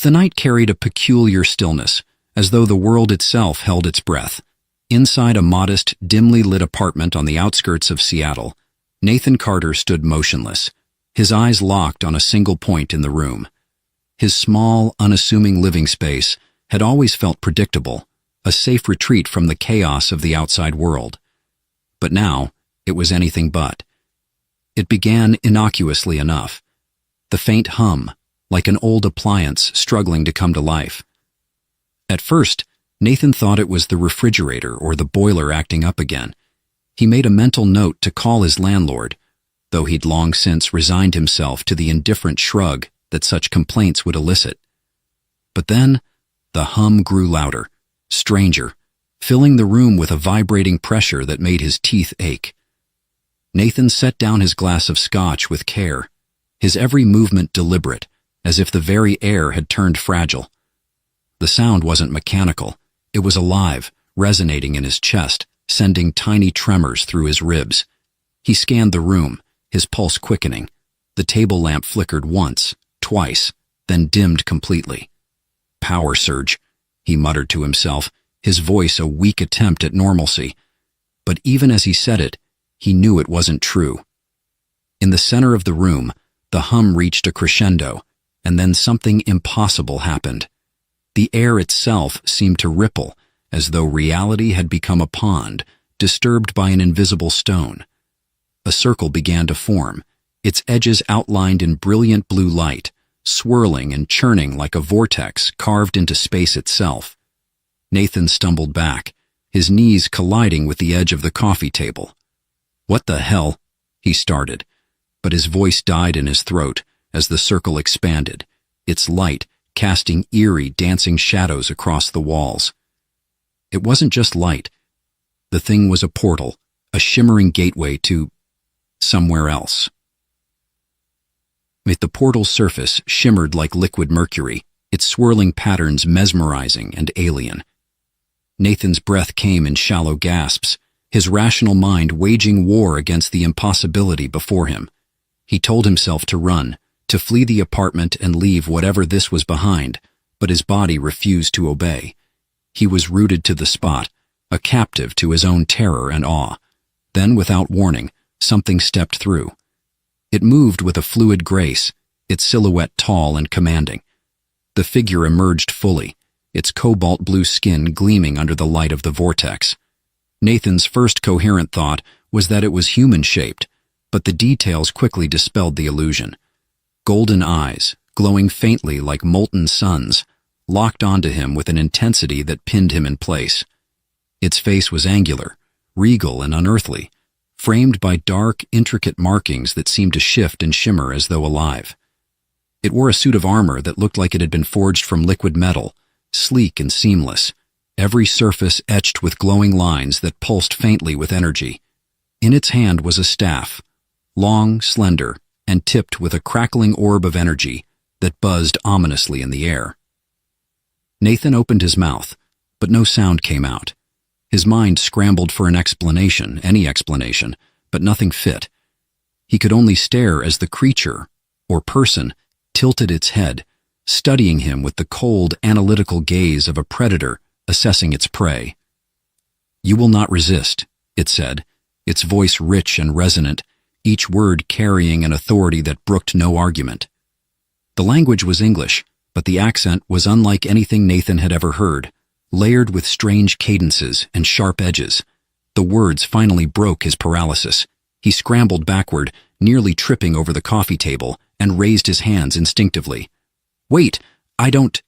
The night carried a peculiar stillness, as though the world itself held its breath. Inside a modest, dimly lit apartment on the outskirts of Seattle, Nathan Carter stood motionless, his eyes locked on a single point in the room. His small, unassuming living space had always felt predictable, a safe retreat from the chaos of the outside world. But now, it was anything but. It began innocuously enough. The faint hum, like an old appliance struggling to come to life. At first, Nathan thought it was the refrigerator or the boiler acting up again. He made a mental note to call his landlord, though he'd long since resigned himself to the indifferent shrug that such complaints would elicit. But then, the hum grew louder, stranger, filling the room with a vibrating pressure that made his teeth ache. Nathan set down his glass of scotch with care, his every movement deliberate, as if the very air had turned fragile. The sound wasn't mechanical. It was alive, resonating in his chest, sending tiny tremors through his ribs. He scanned the room, his pulse quickening. The table lamp flickered once, twice, then dimmed completely. Power surge, he muttered to himself, his voice a weak attempt at normalcy. But even as he said it, he knew it wasn't true. In the center of the room, the hum reached a crescendo, and then something impossible happened. The air itself seemed to ripple, as though reality had become a pond, disturbed by an invisible stone. A circle began to form, its edges outlined in brilliant blue light, swirling and churning like a vortex carved into space itself. Nathan stumbled back, his knees colliding with the edge of the coffee table. "What the hell?" he started, but his voice died in his throat as the circle expanded, its light casting eerie, dancing shadows across the walls. It wasn't just light. The thing was a portal, a shimmering gateway to somewhere else. The portal's surface shimmered like liquid mercury, its swirling patterns mesmerizing and alien. Nathan's breath came in shallow gasps, his rational mind waging war against the impossibility before him. He told himself to run, to flee the apartment and leave whatever this was behind, but his body refused to obey. He was rooted to the spot, a captive to his own terror and awe. Then, without warning, something stepped through. It moved with a fluid grace, its silhouette tall and commanding. The figure emerged fully, its cobalt blue skin gleaming under the light of the vortex. Nathan's first coherent thought was that it was human-shaped, but the details quickly dispelled the illusion. Golden eyes, glowing faintly like molten suns, locked onto him with an intensity that pinned him in place. Its face was angular, regal and unearthly, framed by dark, intricate markings that seemed to shift and shimmer as though alive. It wore a suit of armor that looked like it had been forged from liquid metal, sleek and seamless, every surface etched with glowing lines that pulsed faintly with energy. In its hand was a staff, long, slender, and tipped with a crackling orb of energy that buzzed ominously in the air. Nathan opened his mouth, but no sound came out. His mind scrambled for an explanation, any explanation, but nothing fit. He could only stare as the creature, or person, tilted its head, studying him with the cold, analytical gaze of a predator assessing its prey. "You will not resist," it said, its voice rich and resonant, each word carrying an authority that brooked no argument. The language was English, but the accent was unlike anything Nathan had ever heard, layered with strange cadences and sharp edges. The words finally broke his paralysis. He scrambled backward, nearly tripping over the coffee table, and raised his hands instinctively. "Wait, I don't—"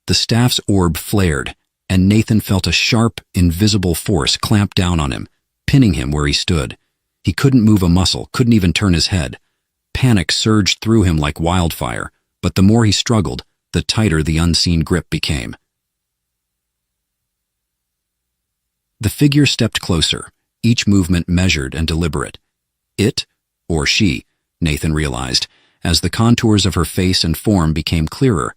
The staff's orb flared, and Nathan felt a sharp, invisible force clamp down on him, pinning him where he stood. He couldn't move a muscle, couldn't even turn his head. Panic surged through him like wildfire, but the more he struggled, the tighter the unseen grip became. The figure stepped closer, each movement measured and deliberate. It, or she, Nathan realized, as the contours of her face and form became clearer,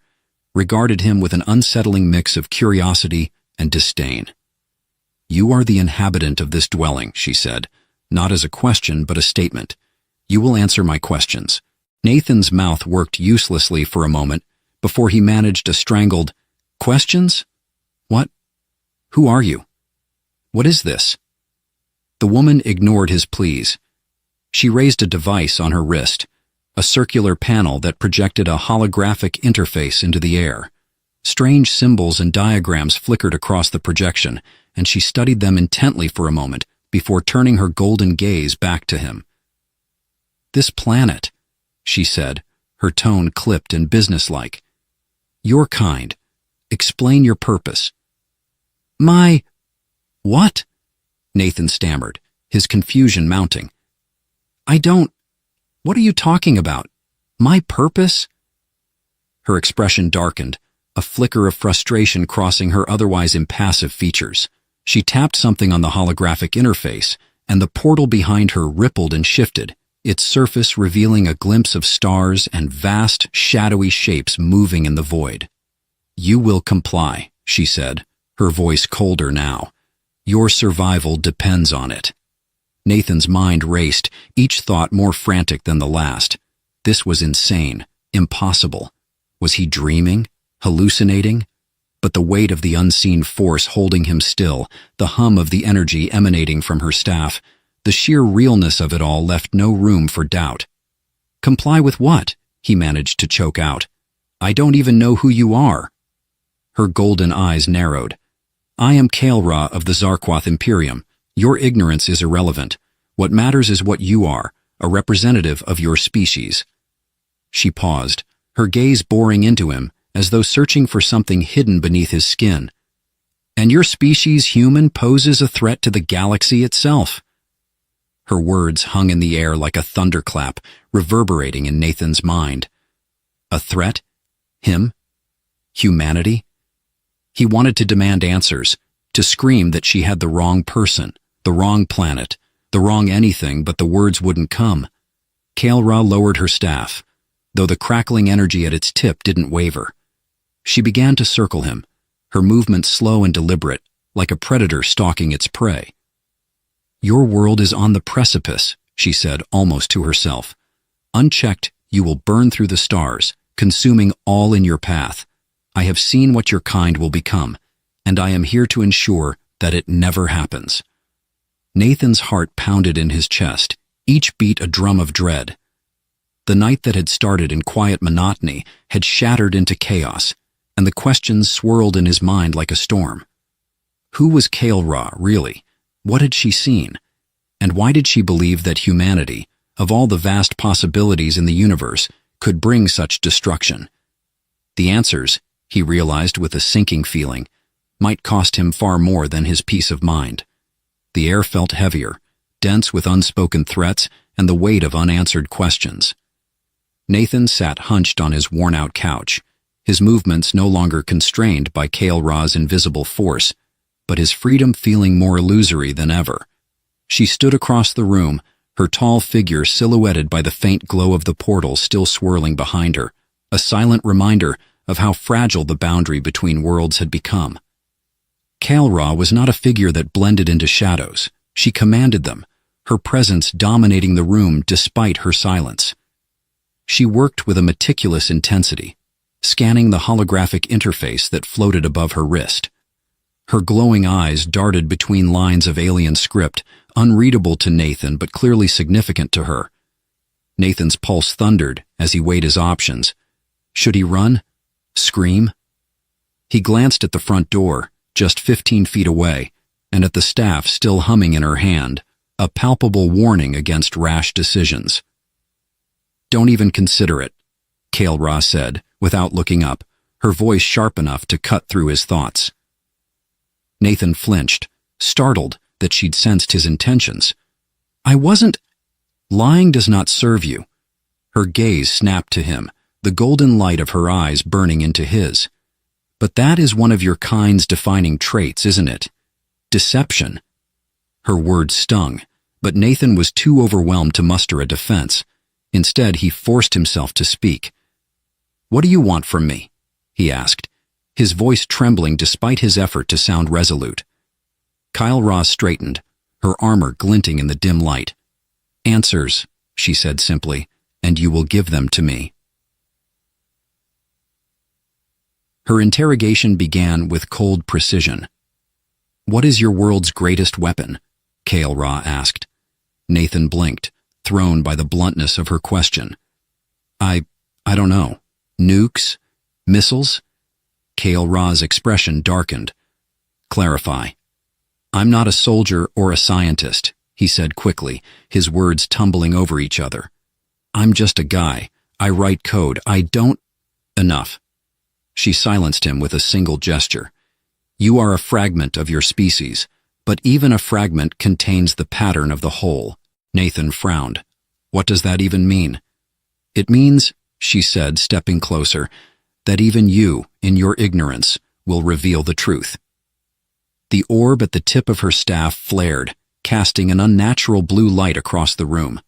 regarded him with an unsettling mix of curiosity and disdain. "You are the inhabitant of this dwelling," she said, not as a question but a statement. "You will answer my questions." Nathan's mouth worked uselessly for a moment, before he managed a strangled, "Questions? What? Who are you? What is this?" The woman ignored his pleas. She raised a device on her wrist, a circular panel that projected a holographic interface into the air. Strange symbols and diagrams flickered across the projection, and she studied them intently for a moment before turning her golden gaze back to him. "This planet," she said, her tone clipped and businesslike. "Your kind. Explain your purpose." "My... what?" Nathan stammered, his confusion mounting. "I don't... What are you talking about? My purpose?" Her expression darkened, a flicker of frustration crossing her otherwise impassive features. She tapped something on the holographic interface, and the portal behind her rippled and shifted, its surface revealing a glimpse of stars and vast, shadowy shapes moving in the void. "You will comply," she said, her voice colder now. "Your survival depends on it." Nathan's mind raced, each thought more frantic than the last. This was insane, impossible. Was he dreaming? Hallucinating? But the weight of the unseen force holding him still, the hum of the energy emanating from her staff, the sheer realness of it all left no room for doubt. "Comply with what?" he managed to choke out. "I don't even know who you are." Her golden eyes narrowed. "I am Kael'ra of the Zarquath Imperium. Your ignorance is irrelevant. What matters is what you are, a representative of your species." She paused, her gaze boring into him, as though searching for something hidden beneath his skin. "And your species, human, poses a threat to the galaxy itself." Her words hung in the air like a thunderclap, reverberating in Nathan's mind. A threat? Him? Humanity? He wanted to demand answers, to scream that she had the wrong person, the wrong planet, the wrong anything, but the words wouldn't come. Kael'ra lowered her staff, though the crackling energy at its tip didn't waver. She began to circle him, her movements slow and deliberate, like a predator stalking its prey. "Your world is on the precipice," she said almost to herself. "Unchecked, you will burn through the stars, consuming all in your path. I have seen what your kind will become, and I am here to ensure that it never happens." Nathan's heart pounded in his chest, each beat a drum of dread. The night that had started in quiet monotony had shattered into chaos, and the questions swirled in his mind like a storm. Who was Kael'ra, really? What had she seen? And why did she believe that humanity, of all the vast possibilities in the universe, could bring such destruction? The answers, he realized with a sinking feeling, might cost him far more than his peace of mind. The air felt heavier, dense with unspoken threats and the weight of unanswered questions. Nathan sat hunched on his worn-out couch, his movements no longer constrained by Kael'ra's invisible force, but his freedom feeling more illusory than ever. She stood across the room, her tall figure silhouetted by the faint glow of the portal still swirling behind her, a silent reminder of how fragile the boundary between worlds had become. Kael'ra was not a figure that blended into shadows. She commanded them, her presence dominating the room despite her silence. She worked with a meticulous intensity, scanning the holographic interface that floated above her wrist. Her glowing eyes darted between lines of alien script, unreadable to Nathan but clearly significant to her. Nathan's pulse thundered as he weighed his options. Should he run? Scream? He glanced at the front door, just 15 feet away, and at the staff still humming in her hand, a palpable warning against rash decisions. "Don't even consider it," Kael'ra said, without looking up, her voice sharp enough to cut through his thoughts. Nathan flinched, startled that she'd sensed his intentions. "I wasn't—" "Lying does not serve you." Her gaze snapped to him, the golden light of her eyes burning into his. "But that is one of your kind's defining traits, isn't it? Deception." Her words stung, but Nathan was too overwhelmed to muster a defense. Instead, he forced himself to speak. "What do you want from me?" he asked, his voice trembling despite his effort to sound resolute. Kael'ra straightened, her armor glinting in the dim light. "Answers," she said simply, "and you will give them to me." Her interrogation began with cold precision. "What is your world's greatest weapon?" Kale Ra asked. Nathan blinked, thrown by the bluntness of her question. I don't know. Nukes? Missiles?" Kale Ra's expression darkened. "Clarify." "I'm not a soldier or a scientist," he said quickly, his words tumbling over each other. "I'm just a guy. I write code. I don't—" "Enough." She silenced him with a single gesture. "You are a fragment of your species, but even a fragment contains the pattern of the whole." Nathan frowned. "What does that even mean?" "It means," she said, stepping closer, "that even you, in your ignorance, will reveal the truth." The orb at the tip of her staff flared, casting an unnatural blue light across the room.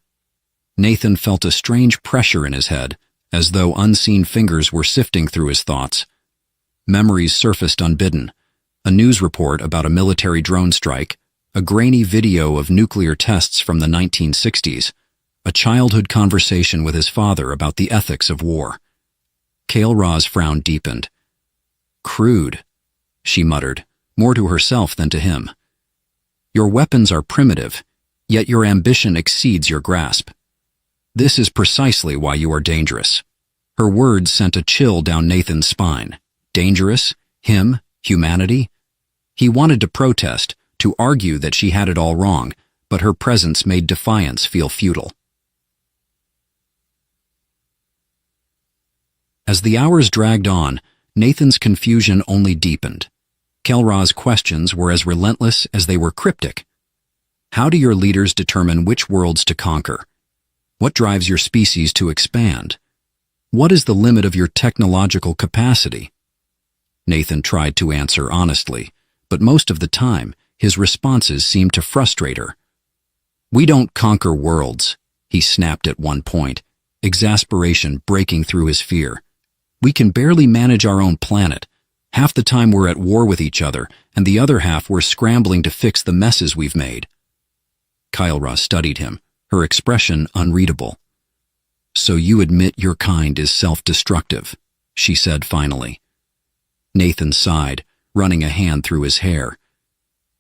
Nathan felt a strange pressure in his head, as though unseen fingers were sifting through his thoughts. Memories surfaced unbidden. A news report about a military drone strike, a grainy video of nuclear tests from the 1960s, a childhood conversation with his father about the ethics of war. Kale Ra's frown deepened. "Crude," she muttered, more to herself than to him. "Your weapons are primitive, yet your ambition exceeds your grasp. This is precisely why you are dangerous." Her words sent a chill down Nathan's spine. Dangerous? Him? Humanity? He wanted to protest, to argue that she had it all wrong, but her presence made defiance feel futile. As the hours dragged on, Nathan's confusion only deepened. Kale Ra's questions were as relentless as they were cryptic. How do your leaders determine which worlds to conquer? What drives your species to expand? What is the limit of your technological capacity? Nathan tried to answer honestly, but most of the time, his responses seemed to frustrate her. "We don't conquer worlds," he snapped at one point, exasperation breaking through his fear. "We can barely manage our own planet. Half the time we're at war with each other, and the other half we're scrambling to fix the messes we've made." Kale Ra studied him, her expression unreadable. "So you admit your kind is self-destructive," she said finally. Nathan sighed, running a hand through his hair.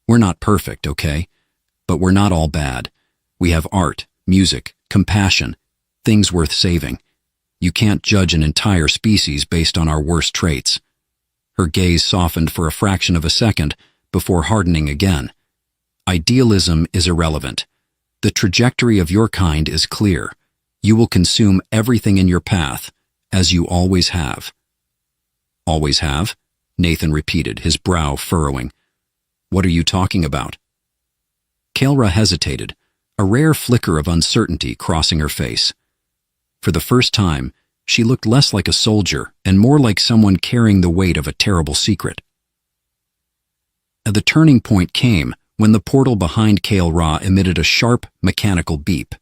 "We're not perfect, okay? But we're not all bad. We have art, music, compassion, things worth saving. You can't judge an entire species based on our worst traits." Her gaze softened for a fraction of a second before hardening again. "Idealism is irrelevant. The trajectory of your kind is clear. You will consume everything in your path, as you always have." "Always have?" Nathan repeated, his brow furrowing. "What are you talking about?" Kale Ra hesitated, a rare flicker of uncertainty crossing her face. For the first time, she looked less like a soldier and more like someone carrying the weight of a terrible secret. The turning point came when the portal behind Kale Ra emitted a sharp, mechanical beep.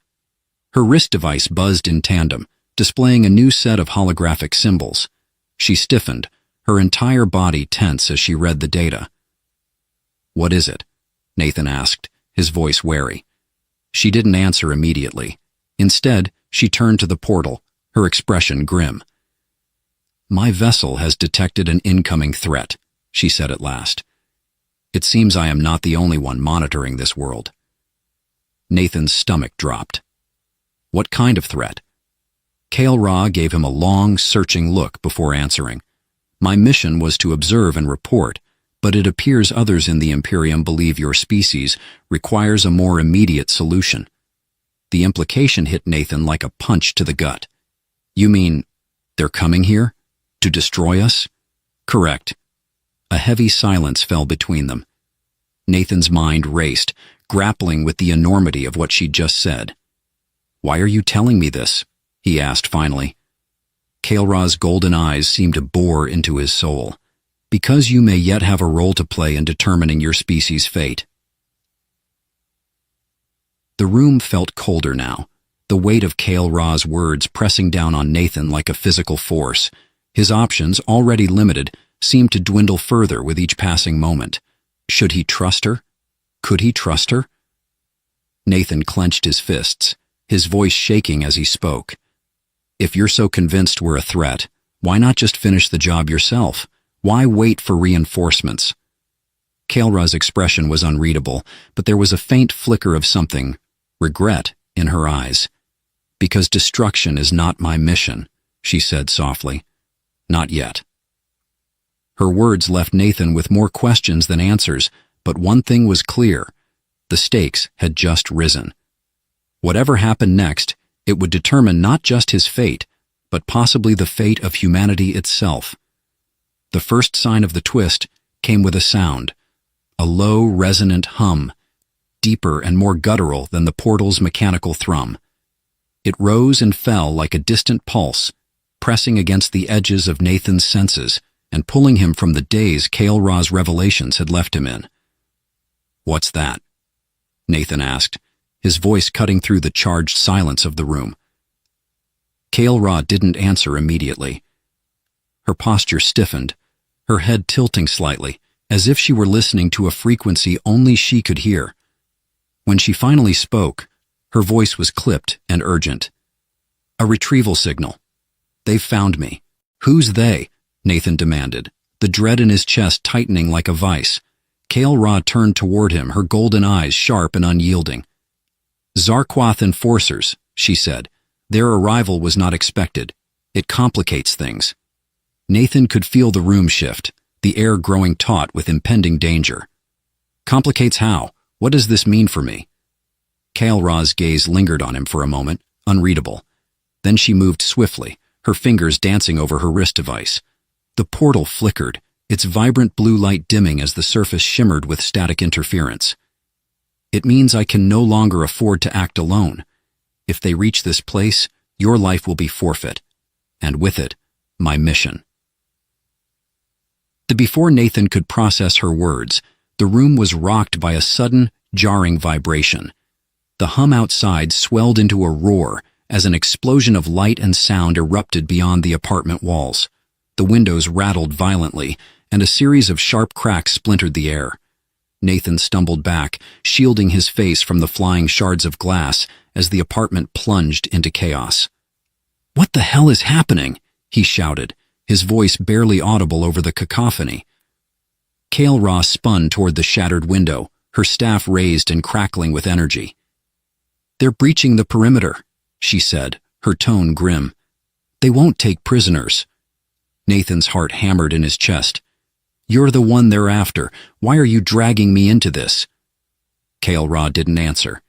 Her wrist device buzzed in tandem, displaying a new set of holographic symbols. She stiffened, her entire body tense as she read the data. "What is it?" Nathan asked, his voice wary. She didn't answer immediately. Instead, she turned to the portal, her expression grim. "My vessel has detected an incoming threat," she said at last. "It seems I am not the only one monitoring this world." Nathan's stomach dropped. "What kind of threat?" Kale Ra gave him a long, searching look before answering. "My mission was to observe and report, but it appears others in the Imperium believe your species requires a more immediate solution." The implication hit Nathan like a punch to the gut. "You mean, they're coming here? To destroy us?" "Correct." A heavy silence fell between them. Nathan's mind raced, grappling with the enormity of what she'd just said. "Why are you telling me this?" he asked finally. Kale Ra's golden eyes seemed to bore into his soul. "Because you may yet have a role to play in determining your species' fate." The room felt colder now, the weight of Kale Ra's words pressing down on Nathan like a physical force. His options, already limited, seemed to dwindle further with each passing moment. Should he trust her? Could he trust her? Nathan clenched his fists, his voice shaking as he spoke. "If you're so convinced we're a threat, why not just finish the job yourself? Why wait for reinforcements? Kaelra's expression was unreadable, but there was a faint flicker of something, regret, in her eyes. Because destruction is not my mission, she said softly. Not yet. Her words left Nathan with more questions than answers, but one thing was clear. The stakes had just risen. Whatever happened next, it would determine not just his fate, but possibly the fate of humanity itself. The first sign of the twist came with a sound, a low, resonant hum, deeper and more guttural than the portal's mechanical thrum. It rose and fell like a distant pulse, pressing against the edges of Nathan's senses and pulling him from the daze Kaelra's revelations had left him in. "What's that?" Nathan asked, his voice cutting through the charged silence of the room. Kaelra didn't answer immediately. Her posture stiffened, her head tilting slightly, as if she were listening to a frequency only she could hear. When she finally spoke, her voice was clipped and urgent. "A retrieval signal. They've found me." "Who's they?" Nathan demanded, the dread in his chest tightening like a vice. Kaelra turned toward him, her golden eyes sharp and unyielding. "Zarquath enforcers," she said. "Their arrival was not expected. It complicates things." Nathan could feel the room shift, the air growing taut with impending danger. "Complicates how? What does this mean for me?" Kaelra's gaze lingered on him for a moment, unreadable. Then she moved swiftly, her fingers dancing over her wrist device. The portal flickered, its vibrant blue light dimming as the surface shimmered with static interference. "It means I can no longer afford to act alone. If they reach this place, your life will be forfeit. And with it, my mission." Before Nathan could process her words, the room was rocked by a sudden, jarring vibration. The hum outside swelled into a roar as an explosion of light and sound erupted beyond the apartment walls. The windows rattled violently, and a series of sharp cracks splintered the air. Nathan stumbled back, shielding his face from the flying shards of glass as the apartment plunged into chaos. "What the hell is happening?" he shouted, his voice barely audible over the cacophony. Kaelra spun toward the shattered window, her staff raised and crackling with energy. "They're breaching the perimeter," she said, her tone grim. "They won't take prisoners." Nathan's heart hammered in his chest. "You're the one they're after. Why are you dragging me into this?" Kaelra didn't answer.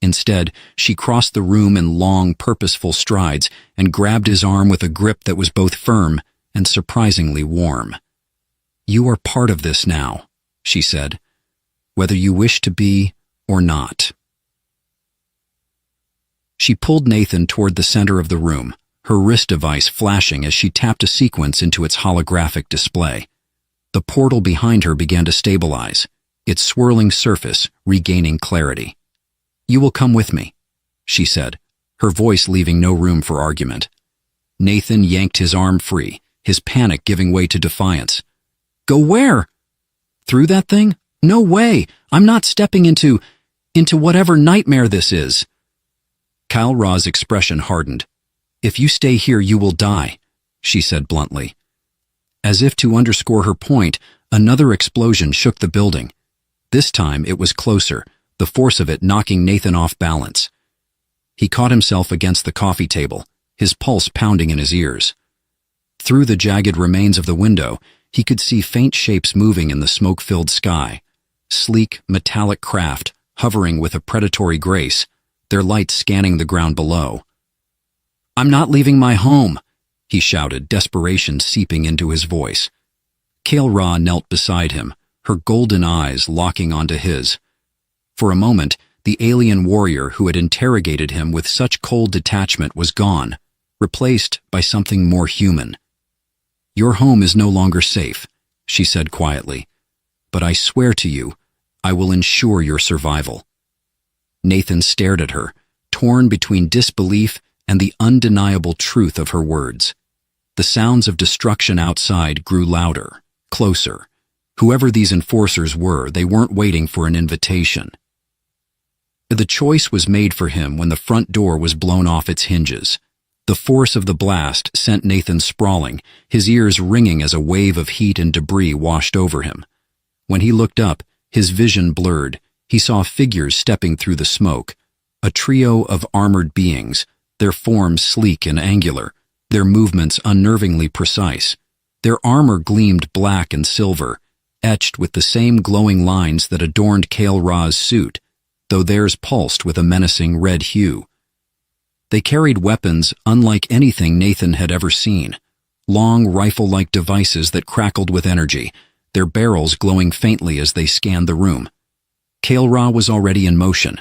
Instead, she crossed the room in long, purposeful strides and grabbed his arm with a grip that was both firm and surprisingly warm. "You are part of this now," she said, "whether you wish to be or not." She pulled Nathan toward the center of the room, her wrist device flashing as she tapped a sequence into its holographic display. The portal behind her began to stabilize, its swirling surface regaining clarity. "You will come with me," she said, her voice leaving no room for argument. Nathan yanked his arm free, his panic giving way to defiance. "Go where?" "Through that thing? No way! I'm not stepping into whatever nightmare this is." Kaelra's expression hardened. "If you stay here, you will die," she said bluntly. As if to underscore her point, another explosion shook the building. This time it was closer, the force of it knocking Nathan off balance. He caught himself against the coffee table, his pulse pounding in his ears. Through the jagged remains of the window, he could see faint shapes moving in the smoke-filled sky. Sleek, metallic craft, hovering with a predatory grace, their lights scanning the ground below. "I'm not leaving my home," he shouted, desperation seeping into his voice. Kaelra knelt beside him, her golden eyes locking onto his. For a moment, the alien warrior who had interrogated him with such cold detachment was gone, replaced by something more human. "Your home is no longer safe," she said quietly, "but I swear to you, I will ensure your survival." Nathan stared at her, torn between disbelief and the undeniable truth of her words. The sounds of destruction outside grew louder, closer. Whoever these enforcers were, they weren't waiting for an invitation. The choice was made for him when the front door was blown off its hinges. The force of the blast sent Nathan sprawling, his ears ringing as a wave of heat and debris washed over him. When he looked up, his vision blurred. He saw figures stepping through the smoke, a trio of armored beings, their forms sleek and angular, their movements unnervingly precise. Their armor gleamed black and silver, etched with the same glowing lines that adorned Kale Ra's suit, though theirs pulsed with a menacing red hue. They carried weapons unlike anything Nathan had ever seen, long rifle-like devices that crackled with energy, their barrels glowing faintly as they scanned the room. Kale Ra was already in motion.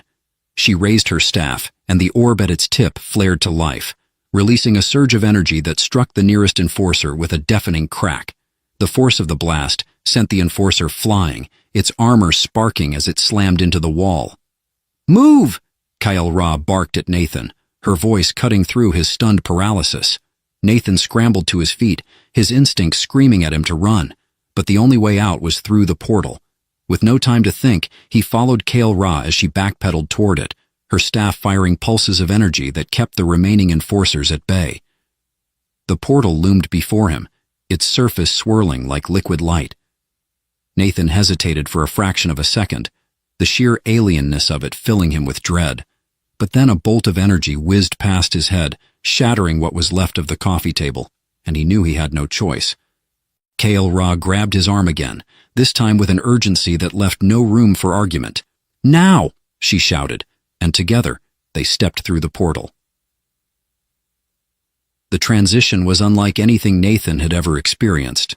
She raised her staff, and the orb at its tip flared to life, releasing a surge of energy that struck the nearest enforcer with a deafening crack. The force of the blast sent the enforcer flying, its armor sparking as it slammed into the wall. "Move!" Kale Ra barked at Nathan, her voice cutting through his stunned paralysis. Nathan scrambled to his feet, his instincts screaming at him to run, but the only way out was through the portal. With no time to think, he followed Kale Ra as she backpedaled toward it, her staff firing pulses of energy that kept the remaining enforcers at bay. The portal loomed before him, its surface swirling like liquid light. Nathan hesitated for a fraction of a second, the sheer alienness of it filling him with dread. But then a bolt of energy whizzed past his head, shattering what was left of the coffee table, and he knew he had no choice. Kale Ra grabbed his arm again, this time with an urgency that left no room for argument. "Now!" she shouted, and together they stepped through the portal. The transition was unlike anything Nathan had ever experienced.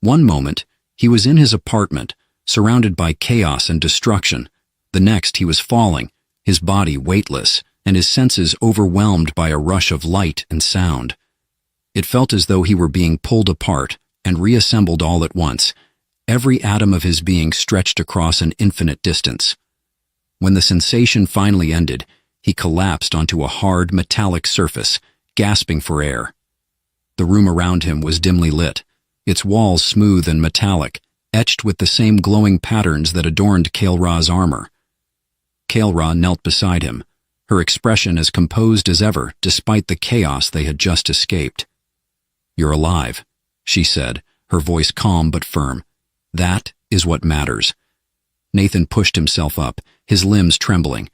One moment, he was in his apartment, surrounded by chaos and destruction. The next, he was falling, his body weightless, and his senses overwhelmed by a rush of light and sound. It felt as though he were being pulled apart and reassembled all at once, every atom of his being stretched across an infinite distance. When the sensation finally ended, he collapsed onto a hard, metallic surface, gasping for air. The room around him was dimly lit, its walls smooth and metallic, etched with the same glowing patterns that adorned Kale Ra's armor. Kale Ra knelt beside him, her expression as composed as ever despite the chaos they had just escaped. "You're alive," she said, her voice calm but firm. "That is what matters." Nathan pushed himself up, his limbs trembling.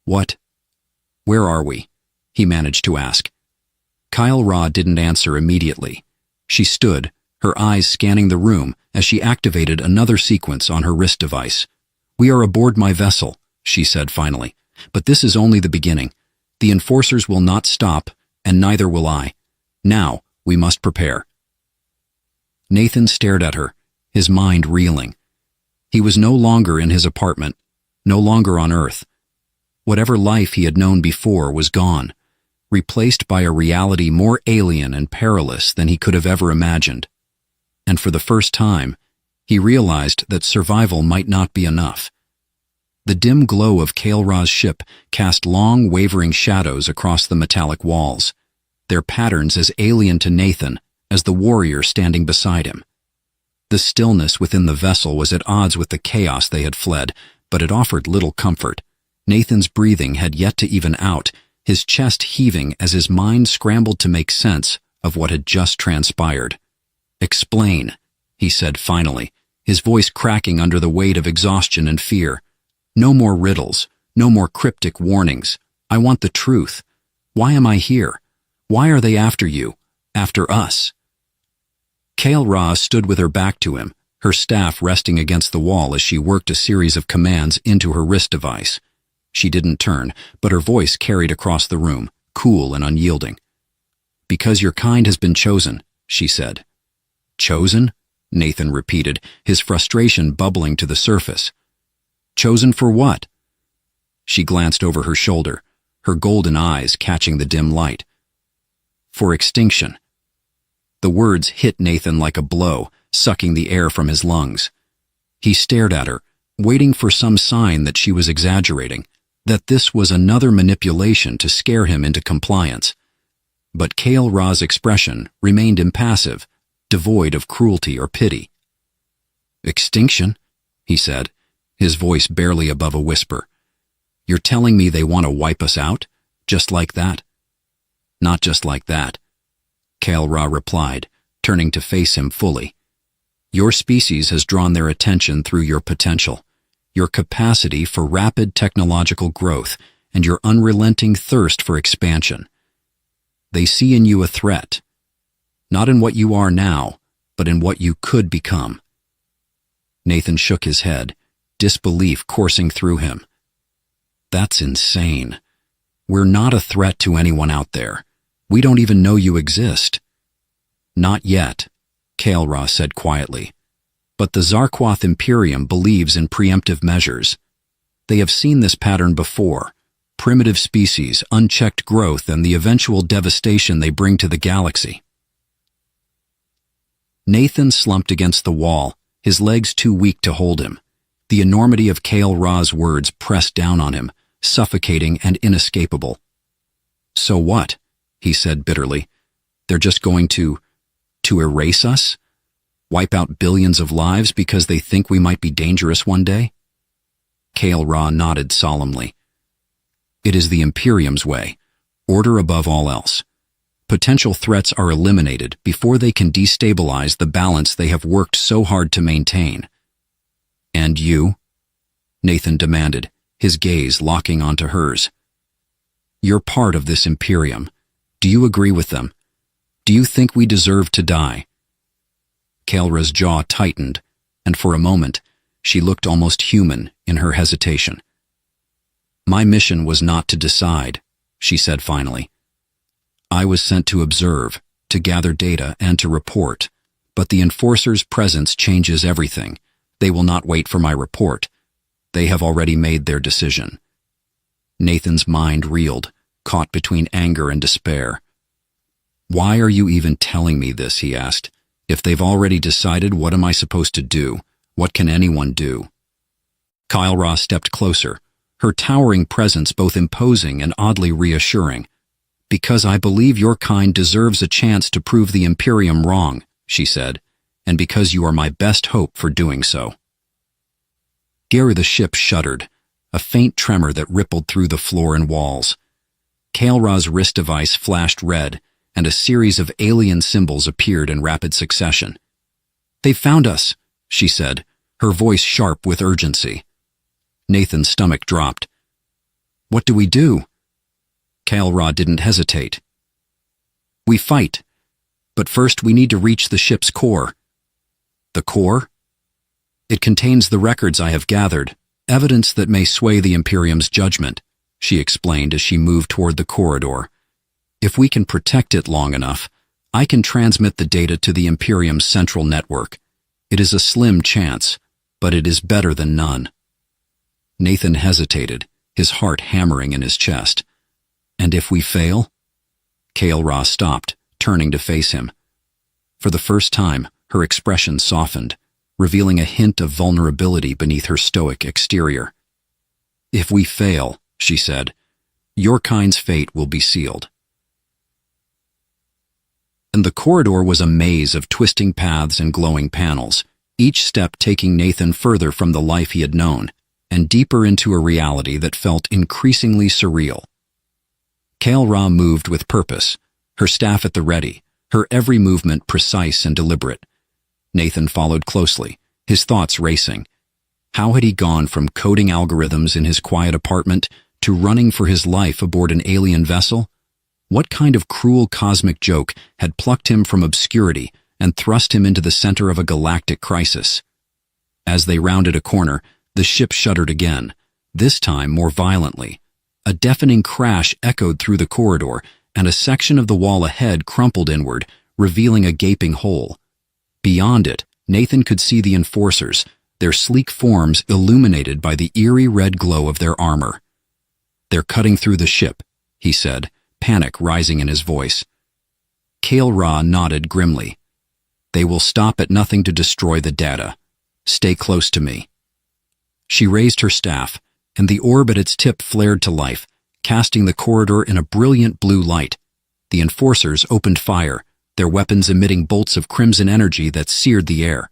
Where are we?" he managed to ask. Kale Ra didn't answer immediately. She stood, her eyes scanning the room as she activated another sequence on her wrist device. "We are aboard my vessel," she said finally, "but this is only the beginning. The enforcers will not stop, and neither will I. Now, we must prepare." Nathan stared at her, his mind reeling. He was no longer in his apartment, no longer on Earth. Whatever life he had known before was gone, replaced by a reality more alien and perilous than he could have ever imagined. And for the first time, he realized that survival might not be enough. The dim glow of Kale Ra's ship cast long, wavering shadows across the metallic walls, their patterns as alien to Nathan as the warrior standing beside him. The stillness within the vessel was at odds with the chaos they had fled, but it offered little comfort. Nathan's breathing had yet to even out, his chest heaving as his mind scrambled to make sense of what had just transpired. "Explain," he said finally, his voice cracking under the weight of exhaustion and fear. "No more riddles, no more cryptic warnings. I want the truth. Why am I here? Why are they after you? After us?" Kale Ra stood with her back to him, her staff resting against the wall as she worked a series of commands into her wrist device. She didn't turn, but her voice carried across the room, cool and unyielding. "Because your kind has been chosen," she said. "Chosen?" Nathan repeated, his frustration bubbling to the surface. "Chosen for what?" She glanced over her shoulder, her golden eyes catching the dim light. "For extinction." The words hit Nathan like a blow, sucking the air from his lungs. He stared at her, waiting for some sign that she was exaggerating, that this was another manipulation to scare him into compliance. But Kale Ra's expression remained impassive, devoid of cruelty or pity. "Extinction?" he said, his voice barely above a whisper. "You're telling me they want to wipe us out? Just like that?" Not just like that, Kale Ra replied, turning to face him fully. Your species has drawn their attention through your potential, your capacity for rapid technological growth, and your unrelenting thirst for expansion. They see in you a threat, not in what you are now, but in what you could become. Nathan shook his head, disbelief coursing through him. That's insane. We're not a threat to anyone out there. We don't even know you exist. Not yet, Kale Ra said quietly. But the Zarquath Imperium believes in preemptive measures. They have seen this pattern before. Primitive species, unchecked growth, and the eventual devastation they bring to the galaxy. Nathan slumped against the wall, his legs too weak to hold him. The enormity of Kale Ra's words pressed down on him, suffocating and inescapable. So what? He said bitterly. They're just going to erase us? Wipe out billions of lives because they think we might be dangerous one day? Kale Ra nodded solemnly. It is the Imperium's way, order above all else. Potential threats are eliminated before they can destabilize the balance they have worked so hard to maintain. And you? Nathan demanded, his gaze locking onto hers. You're part of this Imperium. Do you agree with them? Do you think we deserve to die? Kale Ra's jaw tightened, and for a moment, she looked almost human in her hesitation. My mission was not to decide, she said finally. I was sent to observe, to gather data, and to report. But the Enforcer's presence changes everything. They will not wait for my report. They have already made their decision. Nathan's mind reeled, caught between anger and despair. Why are you even telling me this, he asked. If they've already decided, what am I supposed to do? What can anyone do? Kale Ra stepped closer, her towering presence both imposing and oddly reassuring. Because I believe your kind deserves a chance to prove the Imperium wrong, she said, and because you are my best hope for doing so. Gary the ship shuddered, a faint tremor that rippled through the floor and walls. Kale Ra's wrist device flashed red, and a series of alien symbols appeared in rapid succession. They've found us, she said, her voice sharp with urgency. Nathan's stomach dropped. What do we do? Kale Ra didn't hesitate. We fight, but first we need to reach the ship's core. The core? It contains the records I have gathered, evidence that may sway the Imperium's judgment, she explained as she moved toward the corridor. If we can protect it long enough, I can transmit the data to the Imperium's central network. It is a slim chance, but it is better than none. Nathan hesitated, his heart hammering in his chest. And if we fail? Kale Ra stopped, turning to face him. For the first time, her expression softened, revealing a hint of vulnerability beneath her stoic exterior. If we fail, she said, your kind's fate will be sealed. And the corridor was a maze of twisting paths and glowing panels, each step taking Nathan further from the life he had known, and deeper into a reality that felt increasingly surreal. Kale Ra moved with purpose, her staff at the ready, her every movement precise and deliberate. Nathan followed closely, his thoughts racing. How had he gone from coding algorithms in his quiet apartment to running for his life aboard an alien vessel? What kind of cruel cosmic joke had plucked him from obscurity and thrust him into the center of a galactic crisis? As they rounded a corner, the ship shuddered again, this time more violently. A deafening crash echoed through the corridor, and a section of the wall ahead crumpled inward, revealing a gaping hole. Beyond it, Nathan could see the Enforcers, their sleek forms illuminated by the eerie red glow of their armor. They're cutting through the ship, he said, panic rising in his voice. Kale Ra nodded grimly. They will stop at nothing to destroy the data. Stay close to me. She raised her staff, and the orb at its tip flared to life, casting the corridor in a brilliant blue light. The Enforcers opened fire, their weapons emitting bolts of crimson energy that seared the air.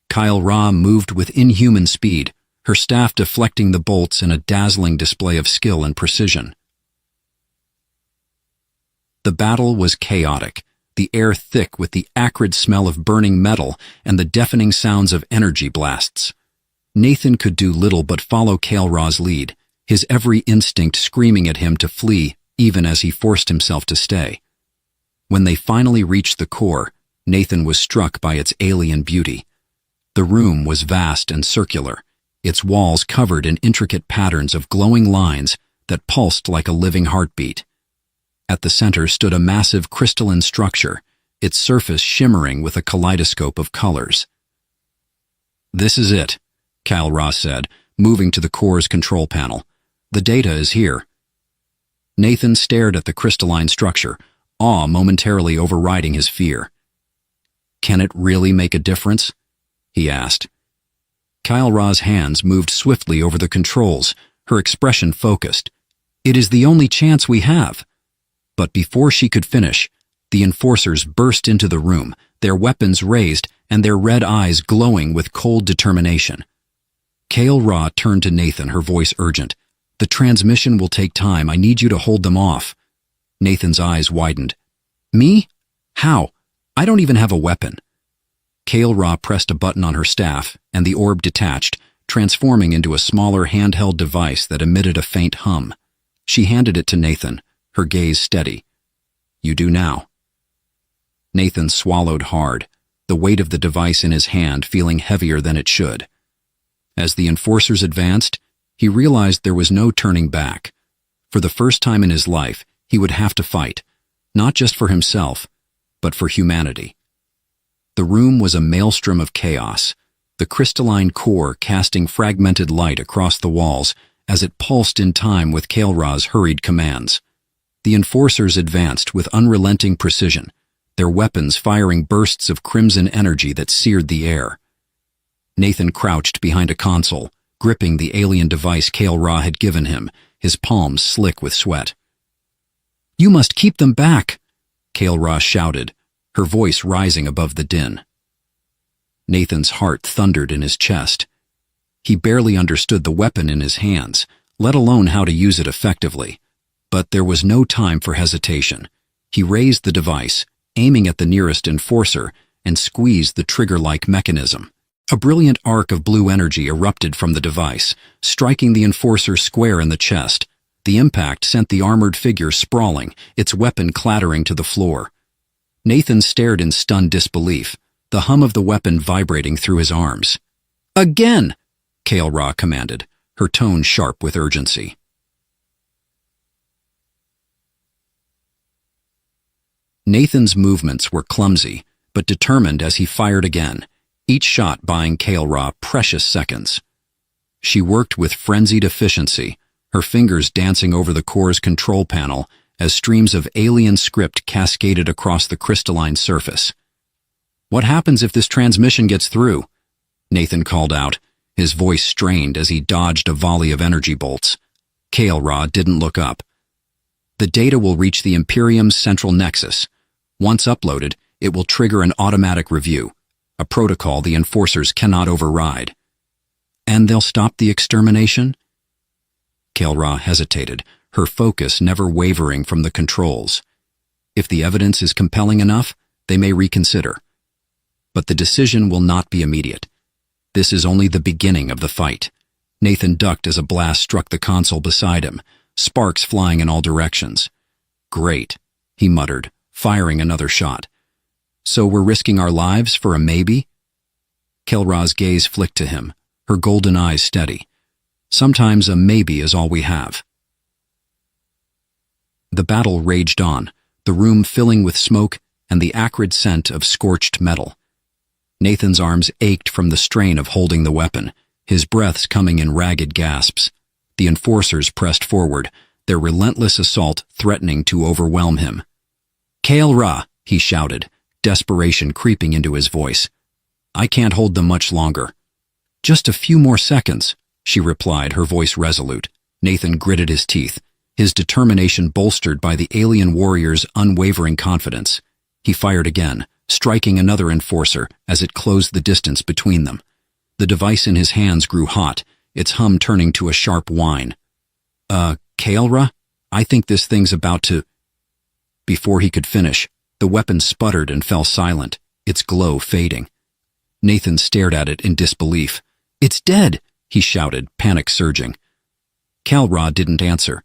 Kale Ra moved with inhuman speed, her staff deflecting the bolts in a dazzling display of skill and precision. The battle was chaotic, the air thick with the acrid smell of burning metal and the deafening sounds of energy blasts. Nathan could do little but follow Kael'ra's lead, his every instinct screaming at him to flee even as he forced himself to stay. When they finally reached the core, Nathan was struck by its alien beauty. The room was vast and circular, its walls covered in intricate patterns of glowing lines that pulsed like a living heartbeat. At the center stood a massive crystalline structure, its surface shimmering with a kaleidoscope of colors. "This is it," Kael'ra said, moving to the core's control panel. "The data is here." Nathan stared at the crystalline structure, awe momentarily overriding his fear. "Can it really make a difference?" he asked. Kael'ra's hands moved swiftly over the controls, her expression focused. "It is the only chance we have." But before she could finish, the enforcers burst into the room, their weapons raised and their red eyes glowing with cold determination. Kael'ra turned to Nathan, her voice urgent. "The transmission will take time. I need you to hold them off." Nathan's eyes widened. "Me? How? I don't even have a weapon." Kael'ra pressed a button on her staff, and the orb detached, transforming into a smaller handheld device that emitted a faint hum. She handed it to Nathan, her gaze steady. "You do now." Nathan swallowed hard, the weight of the device in his hand feeling heavier than it should. As the enforcers advanced, he realized there was no turning back. For the first time in his life, he would have to fight, not just for himself, but for humanity. The room was a maelstrom of chaos, the crystalline core casting fragmented light across the walls as it pulsed in time with Kael'ra's hurried commands. The enforcers advanced with unrelenting precision, their weapons firing bursts of crimson energy that seared the air. Nathan crouched behind a console, gripping the alien device Kael'ra had given him, his palms slick with sweat. "You must keep them back," Kael'ra shouted, her voice rising above the din. Nathan's heart thundered in his chest. He barely understood the weapon in his hands, let alone how to use it effectively. But there was no time for hesitation. He raised the device, aiming at the nearest enforcer, and squeezed the trigger-like mechanism. A brilliant arc of blue energy erupted from the device, striking the enforcer square in the chest. The impact sent the armored figure sprawling, its weapon clattering to the floor. Nathan stared in stunned disbelief, the hum of the weapon vibrating through his arms. "Again!" Kael'ra commanded, her tone sharp with urgency. Nathan's movements were clumsy, but determined as he fired again, each shot buying Kael'ra precious seconds. She worked with frenzied efficiency, her fingers dancing over the core's control panel as streams of alien script cascaded across the crystalline surface. "What happens if this transmission gets through?" Nathan called out, his voice strained as he dodged a volley of energy bolts. Kael'ra didn't look up. "The data will reach the Imperium's central nexus. Once uploaded, it will trigger an automatic review, a protocol the enforcers cannot override." "And they'll stop the extermination?" Kael'ra hesitated, her focus never wavering from the controls. "If the evidence is compelling enough, they may reconsider. But the decision will not be immediate. This is only the beginning of the fight." Nathan ducked as a blast struck the console beside him, sparks flying in all directions. "Great," he muttered, firing another shot. "So we're risking our lives for a maybe?" Kael'ra's gaze flicked to him, her golden eyes steady. "Sometimes a maybe is all we have." The battle raged on, the room filling with smoke and the acrid scent of scorched metal. Nathan's arms ached from the strain of holding the weapon, his breaths coming in ragged gasps. The enforcers pressed forward, their relentless assault threatening to overwhelm him. "Kael'ra," he shouted, desperation creeping into his voice. "I can't hold them much longer." "Just a few more seconds," she replied, her voice resolute. Nathan gritted his teeth, his determination bolstered by the alien warrior's unwavering confidence. He fired again, striking another enforcer as it closed the distance between them. The device in his hands grew hot, its hum turning to a sharp whine. Kael'ra? I think this thing's about to—" Before he could finish, the weapon sputtered and fell silent, its glow fading. Nathan stared at it in disbelief. "It's dead!" he shouted, panic surging. Kalra didn't answer.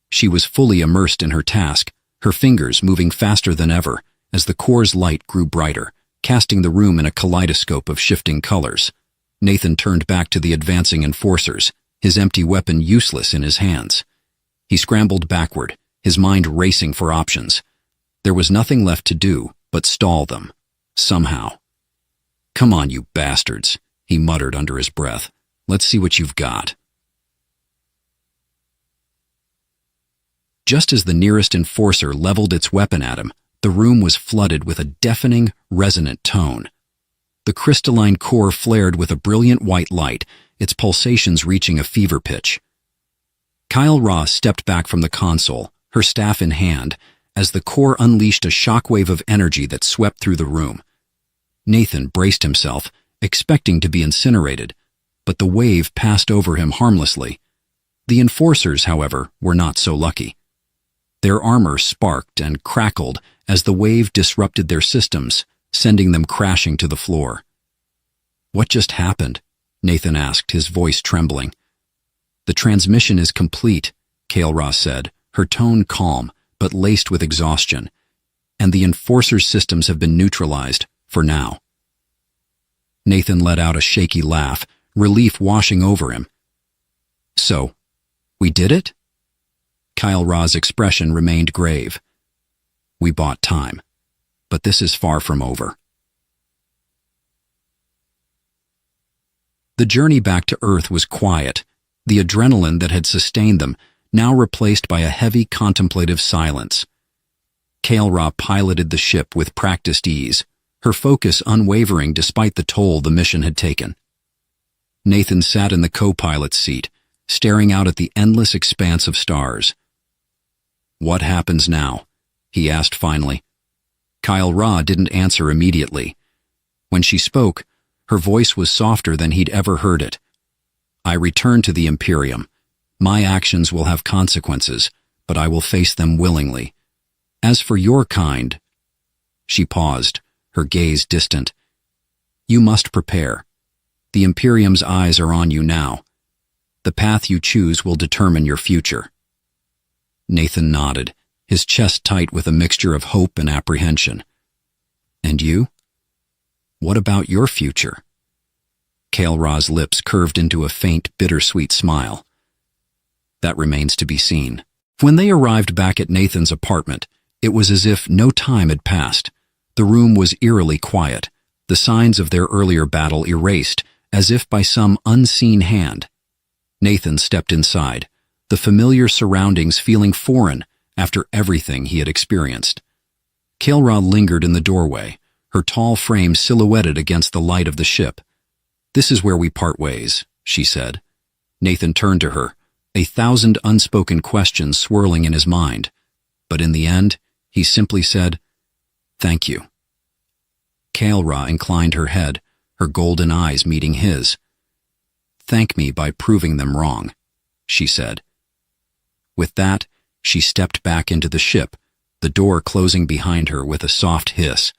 She was fully immersed in her task, her fingers moving faster than ever as the core's light grew brighter, casting the room in a kaleidoscope of shifting colors. Nathan turned back to the advancing enforcers, his empty weapon useless in his hands. He scrambled backward, his mind racing for options. There was nothing left to do but stall them, somehow. "Come on, you bastards," he muttered under his breath. "Let's see what you've got." Just as the nearest enforcer leveled its weapon at him, the room was flooded with a deafening, resonant tone. The crystalline core flared with a brilliant white light, its pulsations reaching a fever pitch. Kyle Ross stepped back from the console, her staff in hand, as the core unleashed a shockwave of energy that swept through the room. Nathan braced himself, expecting to be incinerated, but the wave passed over him harmlessly. The enforcers, however, were not so lucky. Their armor sparked and crackled as the wave disrupted their systems, sending them crashing to the floor. "What just happened?" Nathan asked, his voice trembling. "The transmission is complete," Kalra said, her tone calm but laced with exhaustion, "and the enforcer's systems have been neutralized, for now." Nathan let out a shaky laugh, relief washing over him. "So, we did it?" Kalra's expression remained grave. "We bought time, but this is far from over." The journey back to Earth was quiet, the adrenaline that had sustained them now replaced by a heavy contemplative silence. Kalra piloted the ship with practiced ease, her focus unwavering despite the toll the mission had taken. Nathan sat in the co-pilot's seat, staring out at the endless expanse of stars. "What happens now?" he asked finally. Kalra didn't answer immediately. When she spoke, her voice was softer than he'd ever heard it. "I return to the Imperium. My actions will have consequences, but I will face them willingly. As for your kind—" She paused, her gaze distant. "You must prepare. The Imperium's eyes are on you now. The path you choose will determine your future." Nathan nodded, his chest tight with a mixture of hope and apprehension. "And you? What about your future?" Kalra's lips curved into a faint, bittersweet smile. "That remains to be seen." When they arrived back at Nathan's apartment, it was as if no time had passed. The room was eerily quiet, the signs of their earlier battle erased, as if by some unseen hand. Nathan stepped inside, the familiar surroundings feeling foreign after everything he had experienced. Kalra lingered in the doorway, her tall frame silhouetted against the light of the ship. "This is where we part ways," she said. Nathan turned to her, a thousand unspoken questions swirling in his mind. But in the end, he simply said, "Thank you." Kalra inclined her head, her golden eyes meeting his. "Thank me by proving them wrong," she said. With that, she stepped back into the ship, the door closing behind her with a soft hiss.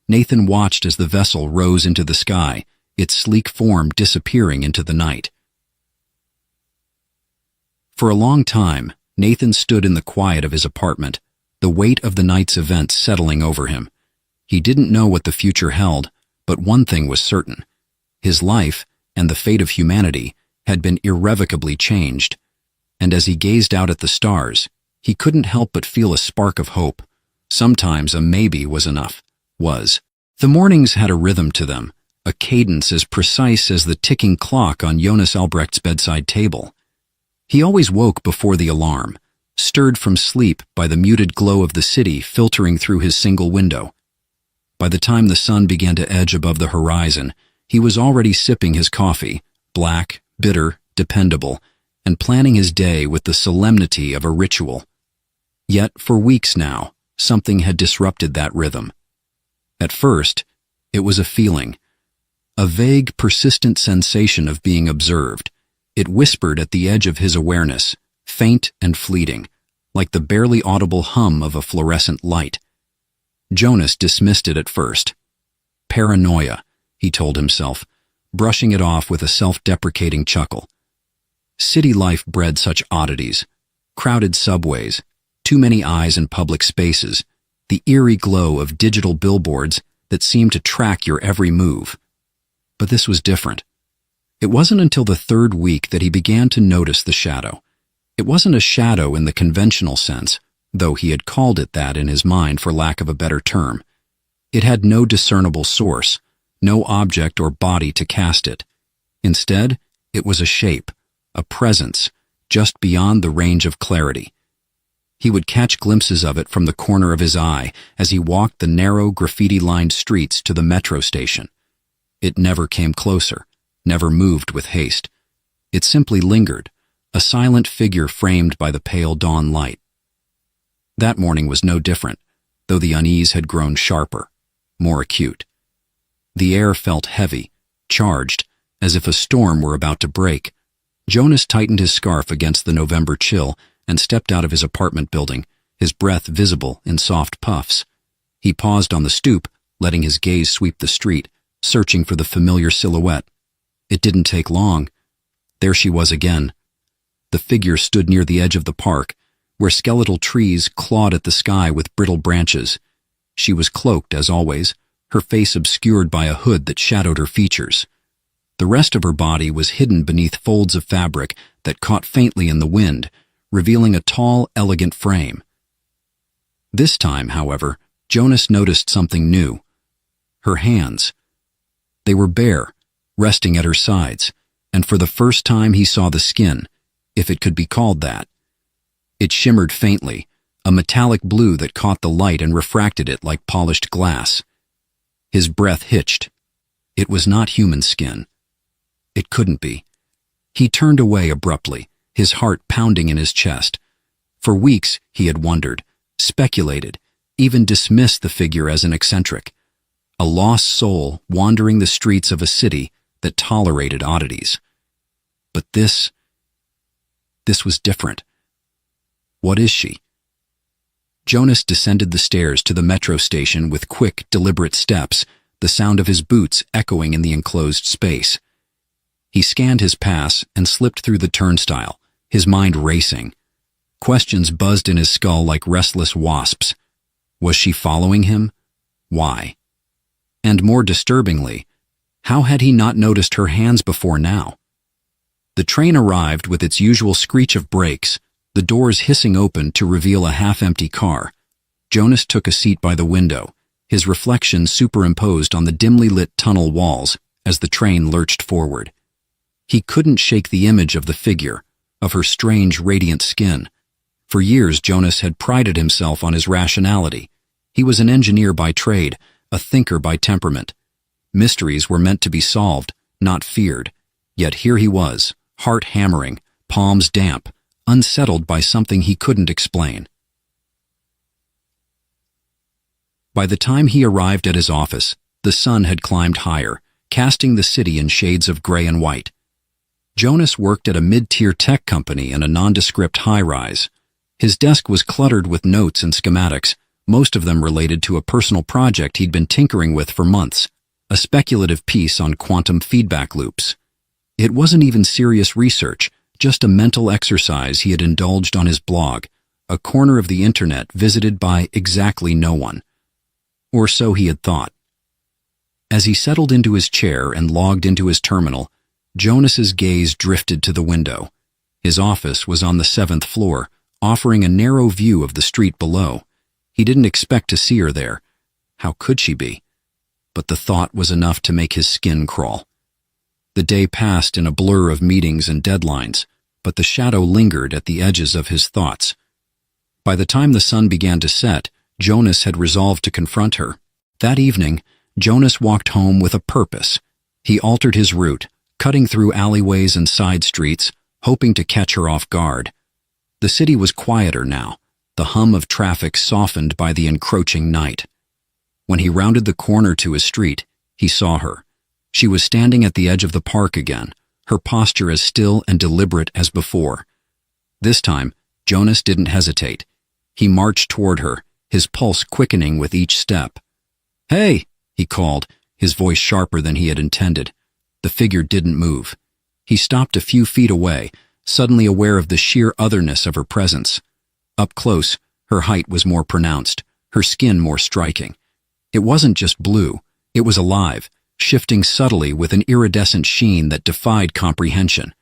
Nathan watched as the vessel rose into the sky, its sleek form disappearing into the night. For a long time, Nathan stood in the quiet of his apartment, the weight of the night's events settling over him. He didn't know what the future held, but one thing was certain. His life, and the fate of humanity, had been irrevocably changed. And as he gazed out at the stars, he couldn't help but feel a spark of hope. Sometimes a maybe was enough. The mornings had a rhythm to them, a cadence as precise as the ticking clock on Jonas Albrecht's bedside table. He always woke before the alarm, stirred from sleep by the muted glow of the city filtering through his single window. By the time the sun began to edge above the horizon, he was already sipping his coffee, black, bitter, dependable, and planning his day with the solemnity of a ritual. Yet, for weeks now, something had disrupted that rhythm. At first, it was a feeling, a vague, persistent sensation of being observed. It whispered at the edge of his awareness, faint and fleeting, like the barely audible hum of a fluorescent light. Jonas dismissed it at first. Paranoia, he told himself, brushing it off with a self-deprecating chuckle. City life bred such oddities. Crowded subways, too many eyes in public spaces, the eerie glow of digital billboards that seemed to track your every move. But this was different. It wasn't until the third week that he began to notice the shadow. It wasn't a shadow in the conventional sense, though he had called it that in his mind for lack of a better term. It had no discernible source, no object or body to cast it. Instead, it was a shape, a presence, just beyond the range of clarity. He would catch glimpses of it from the corner of his eye as he walked the narrow, graffiti-lined streets to the metro station. It never came closer, never moved with haste. It simply lingered, a silent figure framed by the pale dawn light. That morning was no different, though the unease had grown sharper, more acute. The air felt heavy, charged, as if a storm were about to break. Jonas tightened his scarf against the November chill and stepped out of his apartment building, his breath visible in soft puffs. He paused on the stoop, letting his gaze sweep the street, searching for the familiar silhouette. It didn't take long. There she was again. The figure stood near the edge of the park, where skeletal trees clawed at the sky with brittle branches. She was cloaked, as always, her face obscured by a hood that shadowed her features. The rest of her body was hidden beneath folds of fabric that caught faintly in the wind, revealing a tall, elegant frame. This time, however, Jonas noticed something new. Her hands. They were bare, resting at her sides, and for the first time he saw the skin, if it could be called that. It shimmered faintly, a metallic blue that caught the light and refracted it like polished glass. His breath hitched. It was not human skin. It couldn't be. He turned away abruptly, his heart pounding in his chest. For weeks he had wondered, speculated, even dismissed the figure as an eccentric, a lost soul wandering the streets of a city that tolerated oddities. But this was different. What is she? Jonas descended the stairs to the metro station with quick, deliberate steps, the sound of his boots echoing in the enclosed space. He scanned his pass and slipped through the turnstile, his mind racing. Questions buzzed in his skull like restless wasps. Was she following him? Why? And more disturbingly, how had he not noticed her hands before now? The train arrived with its usual screech of brakes, the doors hissing open to reveal a half-empty car. Jonas took a seat by the window, his reflection superimposed on the dimly lit tunnel walls as the train lurched forward. He couldn't shake the image of the figure, of her strange, radiant skin. For years, Jonas had prided himself on his rationality. He was an engineer by trade, a thinker by temperament. Mysteries were meant to be solved, not feared. Yet here he was, heart hammering, palms damp, unsettled by something he couldn't explain. By the time he arrived at his office, the sun had climbed higher, casting the city in shades of gray and white. Jonas worked at a mid-tier tech company in a nondescript high-rise. His desk was cluttered with notes and schematics, most of them related to a personal project he'd been tinkering with for months, a speculative piece on quantum feedback loops. It wasn't even serious research, just a mental exercise he had indulged on his blog, a corner of the internet visited by exactly no one. Or so he had thought. As he settled into his chair and logged into his terminal, Jonas's gaze drifted to the window. His office was on the 7th floor, offering a narrow view of the street below. He didn't expect to see her there. How could she be? But the thought was enough to make his skin crawl. The day passed in a blur of meetings and deadlines, but the shadow lingered at the edges of his thoughts. By the time the sun began to set, Jonas had resolved to confront her. That evening, Jonas walked home with a purpose. He altered his route, cutting through alleyways and side streets, hoping to catch her off guard. The city was quieter now, the hum of traffic softened by the encroaching night. When he rounded the corner to his street, he saw her. She was standing at the edge of the park again, her posture as still and deliberate as before. This time, Jonas didn't hesitate. He marched toward her, his pulse quickening with each step. "Hey!" he called, his voice sharper than he had intended. The figure didn't move. He stopped a few feet away, suddenly aware of the sheer otherness of her presence. Up close, her height was more pronounced, her skin more striking. It wasn't just blue, it was alive, shifting subtly with an iridescent sheen that defied comprehension.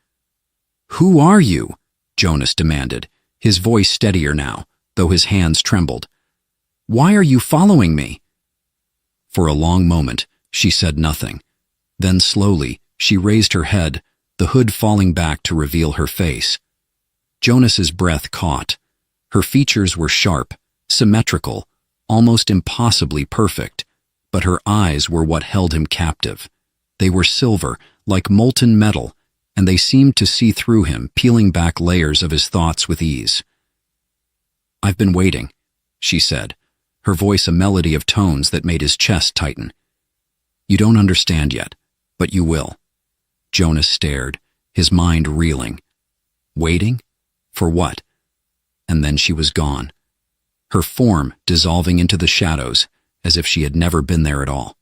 "Who are you?" Jonas demanded, his voice steadier now, though his hands trembled. "Why are you following me?" For a long moment, she said nothing. Then slowly, she raised her head, the hood falling back to reveal her face. Jonas's breath caught. Her features were sharp, symmetrical, almost impossibly perfect, but her eyes were what held him captive. They were silver, like molten metal, and they seemed to see through him, peeling back layers of his thoughts with ease. "I've been waiting," she said, her voice a melody of tones that made his chest tighten. "You don't understand yet, but you will." Jonas stared, his mind reeling. Waiting? For what? And then she was gone, her form dissolving into the shadows, as if she had never been there at all.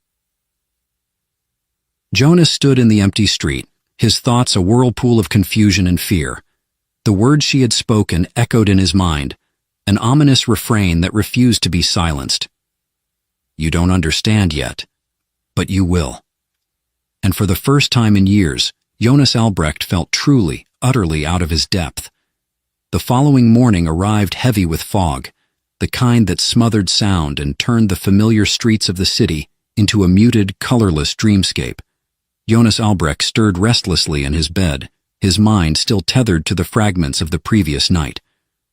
Jonas stood in the empty street, his thoughts a whirlpool of confusion and fear. The words she had spoken echoed in his mind, an ominous refrain that refused to be silenced. "You don't understand yet, but you will." And for the first time in years, Jonas Albrecht felt truly, utterly out of his depth. The following morning arrived heavy with fog, the kind that smothered sound and turned the familiar streets of the city into a muted, colorless dreamscape. Jonas Albrecht stirred restlessly in his bed, his mind still tethered to the fragments of the previous night.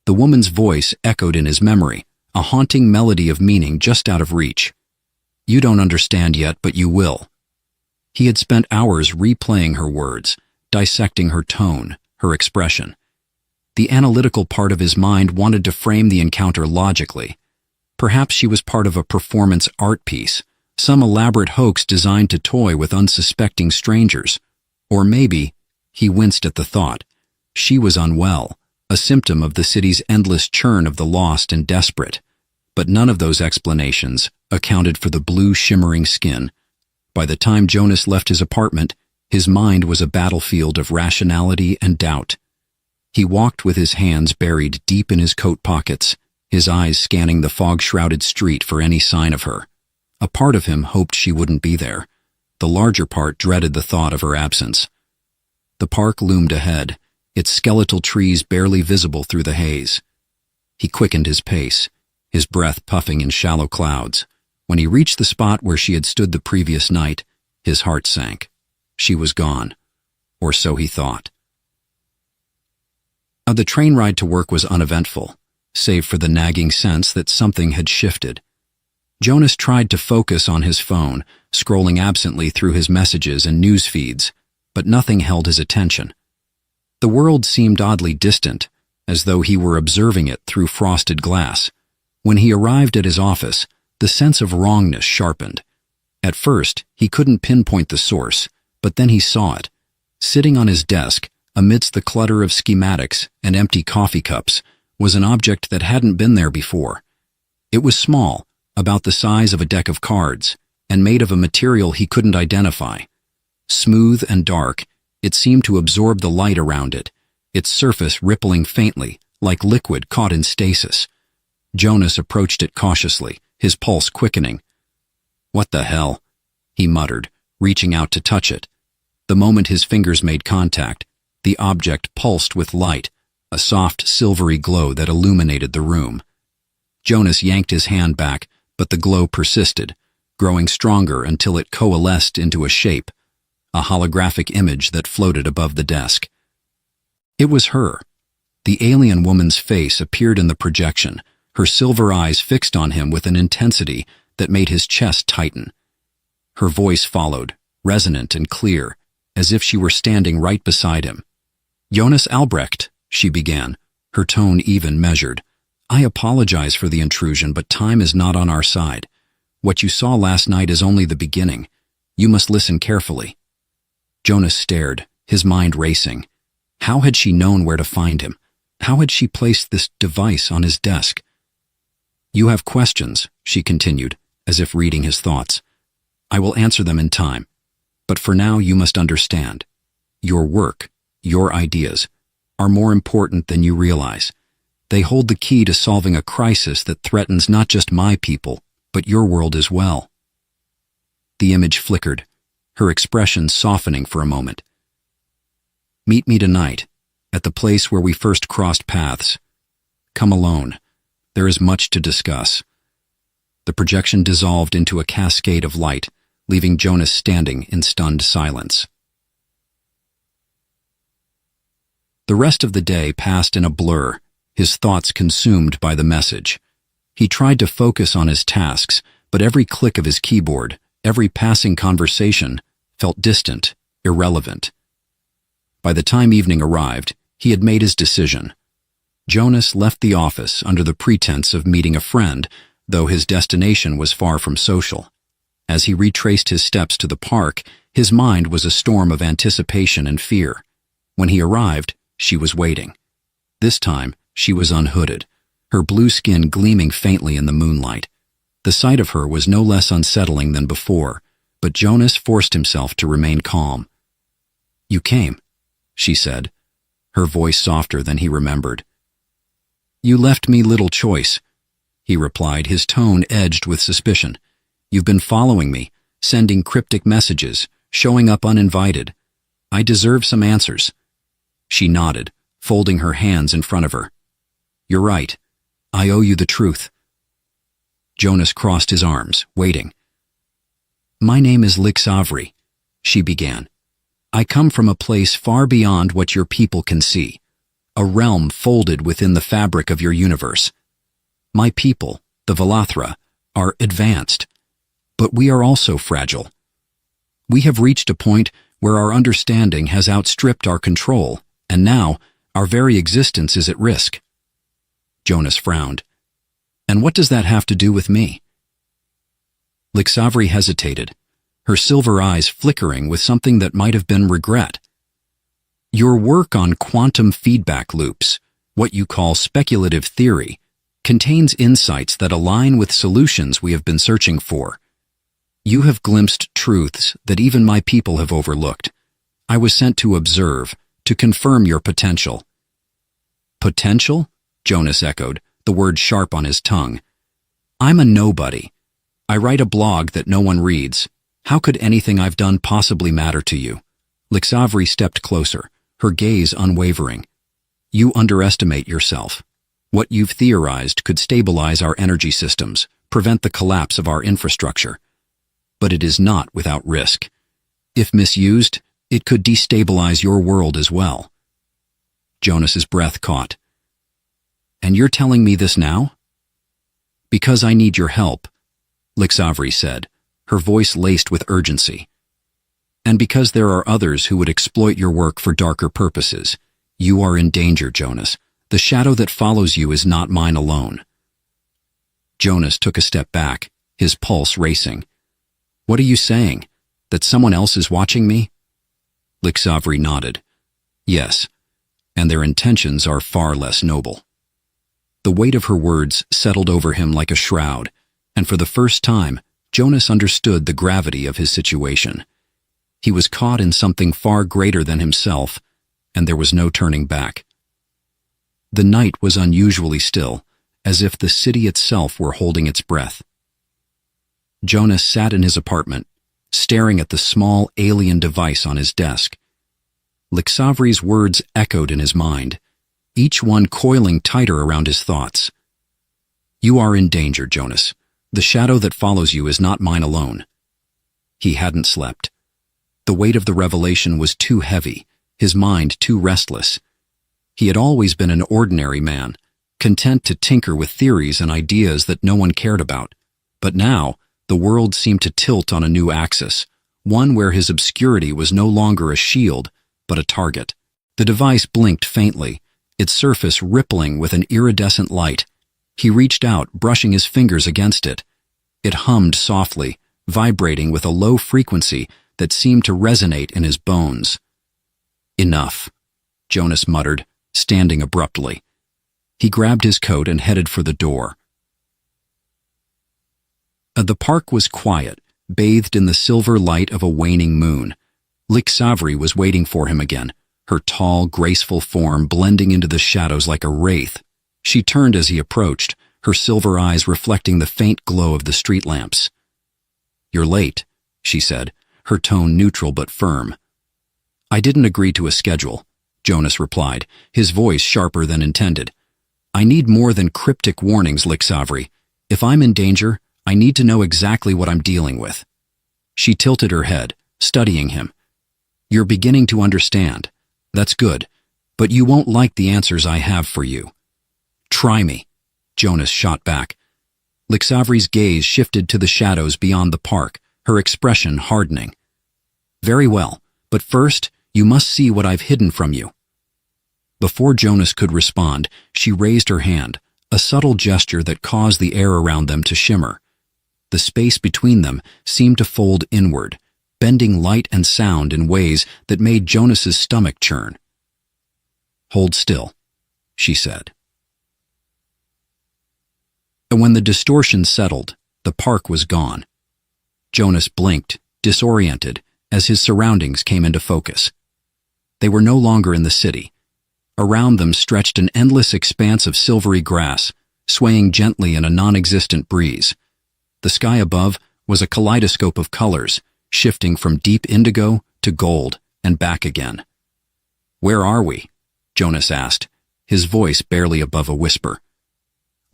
The woman's voice echoed in his memory, a haunting melody of meaning just out of reach. "You don't understand yet, but you will." He had spent hours replaying her words, dissecting her tone, her expression. The analytical part of his mind wanted to frame the encounter logically. Perhaps she was part of a performance art piece, some elaborate hoax designed to toy with unsuspecting strangers. Or maybe, he winced at the thought, she was unwell, a symptom of the city's endless churn of the lost and desperate. But none of those explanations accounted for the blue shimmering skin. By the time Jonas left his apartment, his mind was a battlefield of rationality and doubt. He walked with his hands buried deep in his coat pockets, his eyes scanning the fog-shrouded street for any sign of her. A part of him hoped she wouldn't be there. The larger part dreaded the thought of her absence. The park loomed ahead, its skeletal trees barely visible through the haze. He quickened his pace, his breath puffing in shallow clouds. When he reached the spot where she had stood the previous night, his heart sank. She was gone, or so he thought. The train ride to work was uneventful, save for the nagging sense that something had shifted. Jonas tried to focus on his phone, scrolling absently through his messages and news feeds, but nothing held his attention. The world seemed oddly distant, as though he were observing it through frosted glass. When he arrived at his office, the sense of wrongness sharpened. At first, he couldn't pinpoint the source, but then he saw it. Sitting on his desk, amidst the clutter of schematics and empty coffee cups, was an object that hadn't been there before. It was small, about the size of a deck of cards, and made of a material he couldn't identify. Smooth and dark, it seemed to absorb the light around it, its surface rippling faintly, like liquid caught in stasis. Jonas approached it cautiously, his pulse quickening. "What the hell?" he muttered, reaching out to touch it. The moment his fingers made contact, the object pulsed with light, a soft, silvery glow that illuminated the room. Jonas yanked his hand back, but the glow persisted, growing stronger until it coalesced into a shape, a holographic image that floated above the desk. It was her. The alien woman's face appeared in the projection, her silver eyes fixed on him with an intensity that made his chest tighten. Her voice followed, resonant and clear, as if she were standing right beside him. "Jonas Albrecht," she began, her tone even, measured. "I apologize for the intrusion, but time is not on our side. What you saw last night is only the beginning. You must listen carefully." Jonas stared, his mind racing. How had she known where to find him? How had she placed this device on his desk? "You have questions," she continued, as if reading his thoughts. "I will answer them in time. But for now you must understand. Your work, your ideas, are more important than you realize. They hold the key to solving a crisis that threatens not just my people, but your world as well." The image flickered, her expression softening for a moment. "Meet me tonight, at the place where we first crossed paths. Come alone. There is much to discuss." The projection dissolved into a cascade of light, leaving Jonas standing in stunned silence. The rest of the day passed in a blur, his thoughts consumed by the message. He tried to focus on his tasks, but every click of his keyboard, every passing conversation, felt distant, irrelevant. By the time evening arrived, he had made his decision. Jonas left the office under the pretense of meeting a friend, though his destination was far from social. As he retraced his steps to the park, his mind was a storm of anticipation and fear. When he arrived, she was waiting. This time, she was unhooded, her blue skin gleaming faintly in the moonlight. The sight of her was no less unsettling than before, but Jonas forced himself to remain calm. "You came," she said, her voice softer than he remembered. "You left me little choice," he replied, his tone edged with suspicion. "You've been following me, sending cryptic messages, showing up uninvited. I deserve some answers." She nodded, folding her hands in front of her. "You're right. I owe you the truth." Jonas crossed his arms, waiting. "My name is Lixavri," she began. "I come from a place far beyond what your people can see, a realm folded within the fabric of your universe. My people, the Valathra, are advanced, but we are also fragile. We have reached a point where our understanding has outstripped our control, and now our very existence is at risk." Jonas frowned. "And what does that have to do with me?" Lixavri hesitated, her silver eyes flickering with something that might have been regret. "Your work on quantum feedback loops, what you call speculative theory, contains insights that align with solutions we have been searching for. You have glimpsed truths that even my people have overlooked. I was sent to observe, to confirm your potential." "Potential?" Jonas echoed, the word sharp on his tongue. "I'm a nobody. I write a blog that no one reads. How could anything I've done possibly matter to you?" Lixavri stepped closer, her gaze unwavering. "You underestimate yourself. What you've theorized could stabilize our energy systems, prevent the collapse of our infrastructure. But it is not without risk. If misused, it could destabilize your world as well." Jonas's breath caught. "And you're telling me this now?" "Because I need your help," Lixavri said, her voice laced with urgency. "And because there are others who would exploit your work for darker purposes. You are in danger, Jonas. The shadow that follows you is not mine alone." Jonas took a step back, his pulse racing. "What are you saying? That someone else is watching me?" Lixavri nodded. "Yes, and their intentions are far less noble." The weight of her words settled over him like a shroud, and for the first time, Jonas understood the gravity of his situation. He was caught in something far greater than himself, and there was no turning back. The night was unusually still, as if the city itself were holding its breath. Jonas sat in his apartment, staring at the small alien device on his desk. Lixavri's words echoed in his mind, each one coiling tighter around his thoughts. "You are in danger, Jonas. The shadow that follows you is not mine alone." He hadn't slept. The weight of the revelation was too heavy, his mind too restless. He had always been an ordinary man, content to tinker with theories and ideas that no one cared about. But now, the world seemed to tilt on a new axis, one where his obscurity was no longer a shield, but a target. The device blinked faintly, its surface rippling with an iridescent light. He reached out, brushing his fingers against it. It hummed softly, vibrating with a low frequency that seemed to resonate in his bones. "Enough," Jonas muttered, standing abruptly. He grabbed his coat and headed for the door. The park was quiet, bathed in the silver light of a waning moon. Lixavri was waiting for him again, her tall, graceful form blending into the shadows like a wraith. She turned as he approached, her silver eyes reflecting the faint glow of the street lamps. "You're late," she said, her tone neutral but firm. "I didn't agree to a schedule," Jonas replied, his voice sharper than intended. "I need more than cryptic warnings, Lixavri. If I'm in danger, I need to know exactly what I'm dealing with." She tilted her head, studying him. "You're beginning to understand. That's good, but you won't like the answers I have for you." "Try me," Jonas shot back. Lixavri's gaze shifted to the shadows beyond the park, her expression hardening. "Very well, but first, you must see what I've hidden from you." Before Jonas could respond, she raised her hand, a subtle gesture that caused the air around them to shimmer. The space between them seemed to fold inward, bending light and sound in ways that made Jonas's stomach churn. "Hold still," she said. And when the distortion settled, the park was gone. Jonas blinked, disoriented, as his surroundings came into focus. They were no longer in the city. Around them stretched an endless expanse of silvery grass, swaying gently in a non-existent breeze. The sky above was a kaleidoscope of colors, shifting from deep indigo to gold and back again. "Where are we?" Jonas asked, his voice barely above a whisper.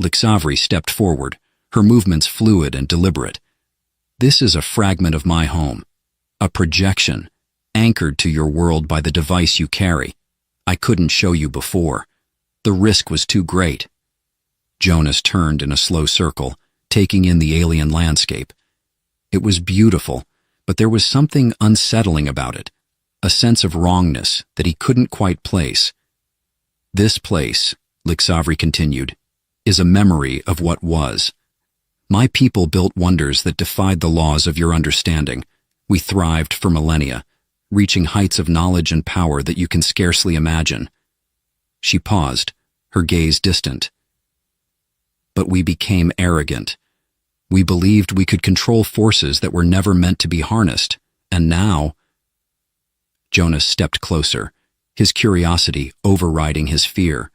Lixavri stepped forward, her movements fluid and deliberate. "This is a fragment of my home, a projection, anchored to your world by the device you carry. I couldn't show you before. The risk was too great." Jonas turned in a slow circle, taking in the alien landscape. It was beautiful, but there was something unsettling about it, a sense of wrongness that he couldn't quite place. "This place," Lixavri continued, "is a memory of what was. My people built wonders that defied the laws of your understanding. We thrived for millennia, reaching heights of knowledge and power that you can scarcely imagine." She paused, her gaze distant. "But we became arrogant. We believed we could control forces that were never meant to be harnessed, and now—" Jonas stepped closer, his curiosity overriding his fear.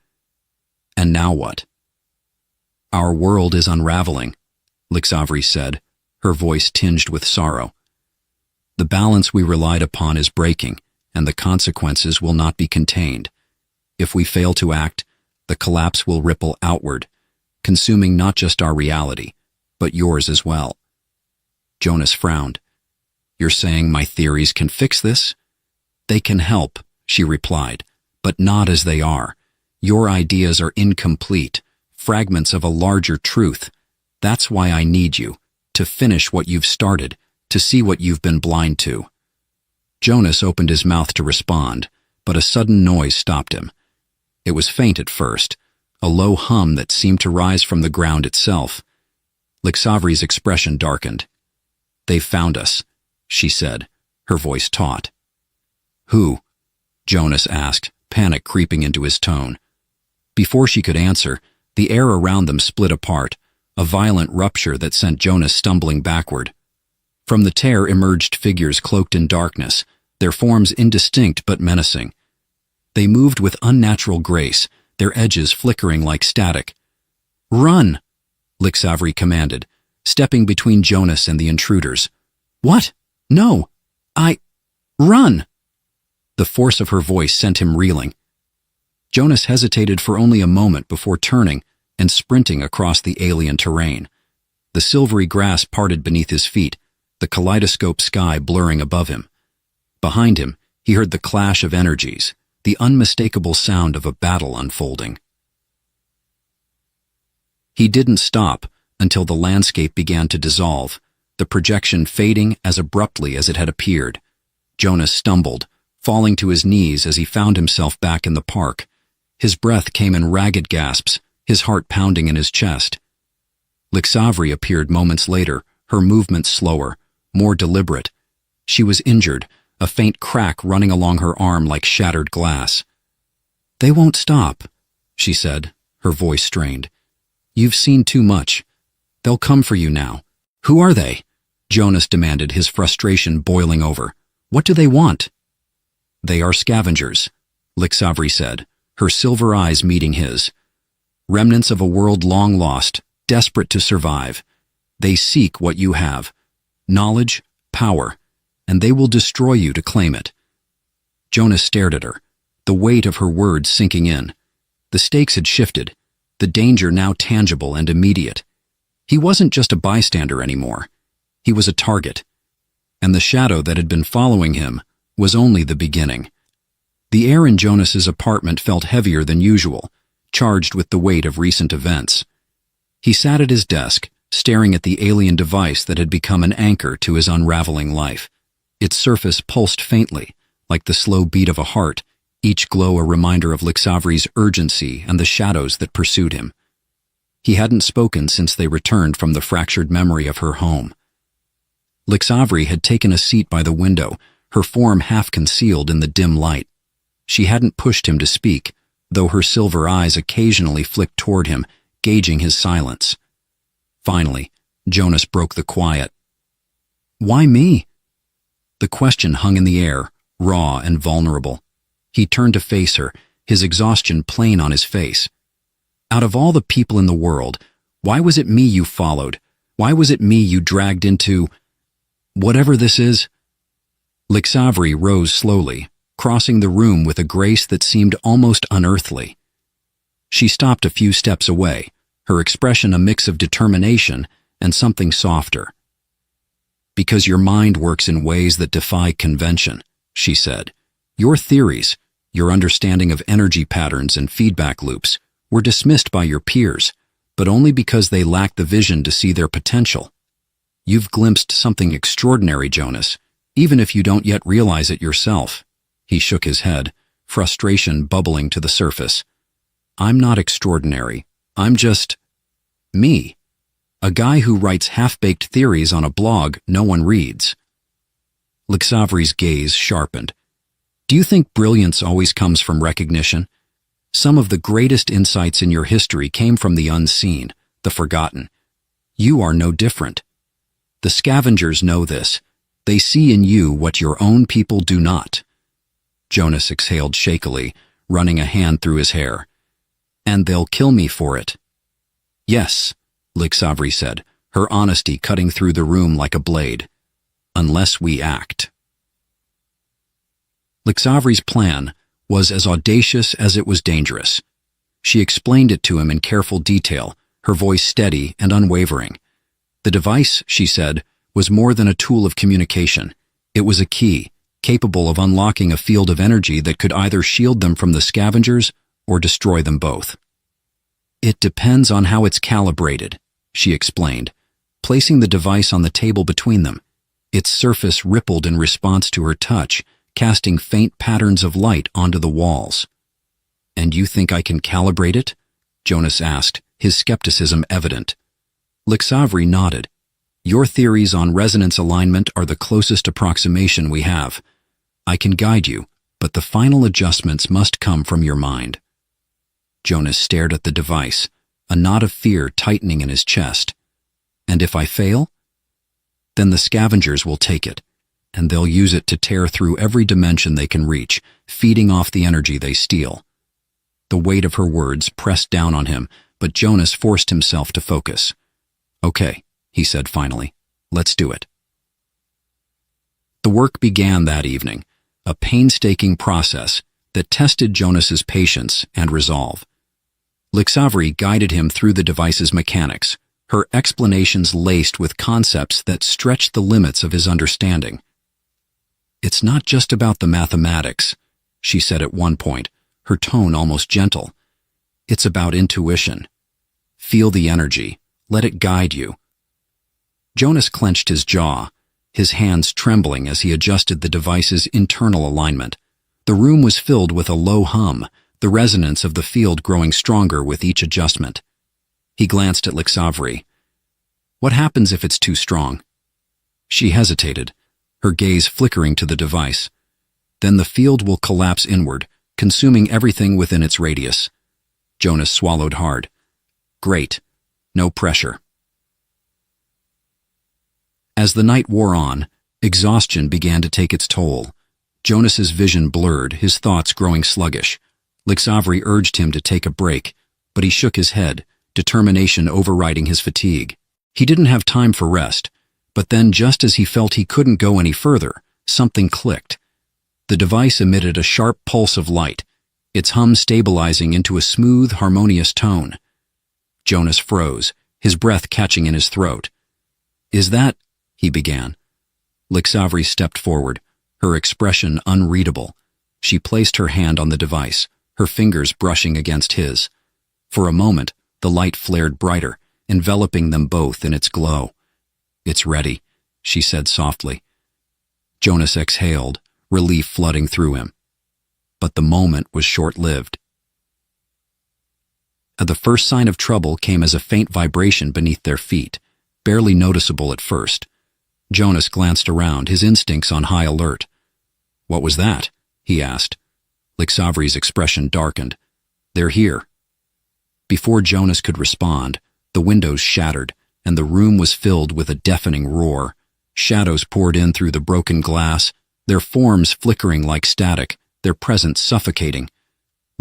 "And now what?" "Our world is unraveling," Lixavri said, her voice tinged with sorrow. "The balance we relied upon is breaking, and the consequences will not be contained. If we fail to act, the collapse will ripple outward, consuming not just our reality, but yours as well." Jonas frowned. "You're saying my theories can fix this?" "They can help," she replied, "but not as they are. Your ideas are incomplete, fragments of a larger truth. That's why I need you, to finish what you've started, to see what you've been blind to." Jonas opened his mouth to respond, but a sudden noise stopped him. It was faint at first, a low hum that seemed to rise from the ground itself. Lixavri's expression darkened. "They've found us," she said, her voice taut. "Who?" Jonas asked, panic creeping into his tone. Before she could answer, the air around them split apart, a violent rupture that sent Jonas stumbling backward. From the tear emerged figures cloaked in darkness, their forms indistinct but menacing. They moved with unnatural grace, their edges flickering like static. "Run!" Lixavri commanded, stepping between Jonas and the intruders. "What? No! Run!" The force of her voice sent him reeling. Jonas hesitated for only a moment before turning and sprinting across the alien terrain. The silvery grass parted beneath his feet, the kaleidoscope sky blurring above him. Behind him, he heard the clash of energies, the unmistakable sound of a battle unfolding. He didn't stop until the landscape began to dissolve, the projection fading as abruptly as it had appeared. Jonas stumbled, falling to his knees as he found himself back in the park. His breath came in ragged gasps, his heart pounding in his chest. Lixavri appeared moments later, her movements slower, more deliberate. She was injured, a faint crack running along her arm like shattered glass. "They won't stop," she said, her voice strained. "You've seen too much. They'll come for you now." "Who are they?" Jonas demanded, his frustration boiling over. "What do they want?" "They are scavengers," Lixavri said, her silver eyes meeting his. "Remnants of a world long lost, desperate to survive. They seek what you have. Knowledge, power, and they will destroy you to claim it." Jonas stared at her, the weight of her words sinking in. The stakes had shifted, the danger now tangible and immediate. He wasn't just a bystander anymore. He was a target. And the shadow that had been following him was only the beginning. The air in Jonas's apartment felt heavier than usual, charged with the weight of recent events. He sat at his desk, staring at the alien device that had become an anchor to his unraveling life. Its surface pulsed faintly, like the slow beat of a heart, each glow a reminder of Lixavri's urgency and the shadows that pursued him. He hadn't spoken since they returned from the fractured memory of her home. Lixavri had taken a seat by the window, her form half concealed in the dim light. She hadn't pushed him to speak, though her silver eyes occasionally flicked toward him, gauging his silence. Finally, Jonas broke the quiet. "Why me?" The question hung in the air, raw and vulnerable. He turned to face her, his exhaustion plain on his face. "Out of all the people in the world, why was it me you followed? Why was it me you dragged into whatever this is?" Lixavri rose slowly, crossing the room with a grace that seemed almost unearthly. She stopped a few steps away, her expression a mix of determination and something softer. "Because your mind works in ways that defy convention," she said. "Your theories, your understanding of energy patterns and feedback loops, were dismissed by your peers, but only because they lacked the vision to see their potential. You've glimpsed something extraordinary, Jonas, even if you don't yet realize it yourself." He shook his head, frustration bubbling to the surface. "I'm not extraordinary. I'm just me. A guy who writes half-baked theories on a blog no one reads." Lixavri's gaze sharpened. "Do you think brilliance always comes from recognition? Some of the greatest insights in your history came from the unseen, the forgotten. You are no different. The scavengers know this. They see in you what your own people do not." Jonas exhaled shakily, running a hand through his hair. "And they'll kill me for it." "Yes," Lixavri said, her honesty cutting through the room like a blade. "Unless we act." Lixavri's plan was as audacious as it was dangerous. She explained it to him in careful detail, her voice steady and unwavering. The device, she said, was more than a tool of communication. It was a key, capable of unlocking a field of energy that could either shield them from the scavengers or destroy them both. "It depends on how it's calibrated," she explained, placing the device on the table between them. Its surface rippled in response to her touch, casting faint patterns of light onto the walls. "And you think I can calibrate it?" Jonas asked, his skepticism evident. Lixavri nodded. "Your theories on resonance alignment are the closest approximation we have. I can guide you, but the final adjustments must come from your mind." Jonas stared at the device, a knot of fear tightening in his chest. "And if I fail?" "Then the scavengers will take it, and they'll use it to tear through every dimension they can reach, feeding off the energy they steal." The weight of her words pressed down on him, but Jonas forced himself to focus. "Okay," he said finally. "Let's do it." The work began that evening, a painstaking process that tested Jonas's patience and resolve. Lixavri guided him through the device's mechanics, her explanations laced with concepts that stretched the limits of his understanding. "It's not just about the mathematics," she said at one point, her tone almost gentle. "It's about intuition. Feel the energy. Let it guide you." Jonas clenched his jaw, his hands trembling as he adjusted the device's internal alignment. The room was filled with a low hum, the resonance of the field growing stronger with each adjustment. He glanced at Lixavri. "What happens if it's too strong?" She hesitated, her gaze flickering to the device. "Then the field will collapse inward, consuming everything within its radius." Jonas swallowed hard. Great. No pressure. As the night wore on, exhaustion began to take its toll. Jonas's vision blurred, his thoughts growing sluggish. Lixavri urged him to take a break, but he shook his head, determination overriding his fatigue. He didn't have time for rest, but then just as he felt he couldn't go any further, something clicked. The device emitted a sharp pulse of light, its hum stabilizing into a smooth, harmonious tone. Jonas froze, his breath catching in his throat. "Is that—" he began. Lixavri stepped forward, her expression unreadable. She placed her hand on the device, her fingers brushing against his. For a moment, the light flared brighter, enveloping them both in its glow. "It's ready," she said softly. Jonas exhaled, relief flooding through him. But the moment was short-lived. The first sign of trouble came as a faint vibration beneath their feet, barely noticeable at first. Jonas glanced around, his instincts on high alert. "What was that?" he asked. Lixavri's expression darkened. "They're here." Before Jonas could respond, the windows shattered, and the room was filled with a deafening roar. Shadows poured in through the broken glass, their forms flickering like static, their presence suffocating.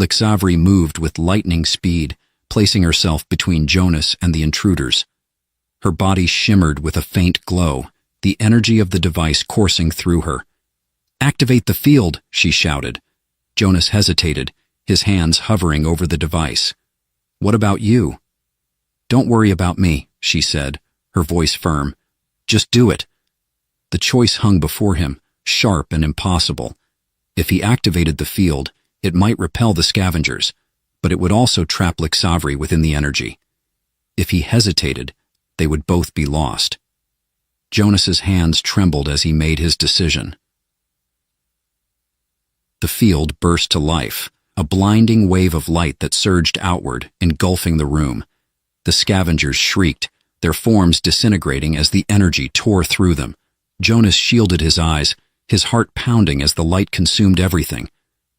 Lixavri moved with lightning speed, placing herself between Jonas and the intruders. Her body shimmered with a faint glow, the energy of the device coursing through her. "Activate the field," she shouted. Jonas hesitated, his hands hovering over the device. "What about you?" "Don't worry about me," she said, her voice firm. "Just do it." The choice hung before him, sharp and impossible. If he activated the field, it might repel the scavengers, but it would also trap Lixavri within the energy. If he hesitated, they would both be lost. Jonas's hands trembled as he made his decision. The field burst to life, a blinding wave of light that surged outward, engulfing the room. The scavengers shrieked, their forms disintegrating as the energy tore through them. Jonas shielded his eyes, his heart pounding as the light consumed everything.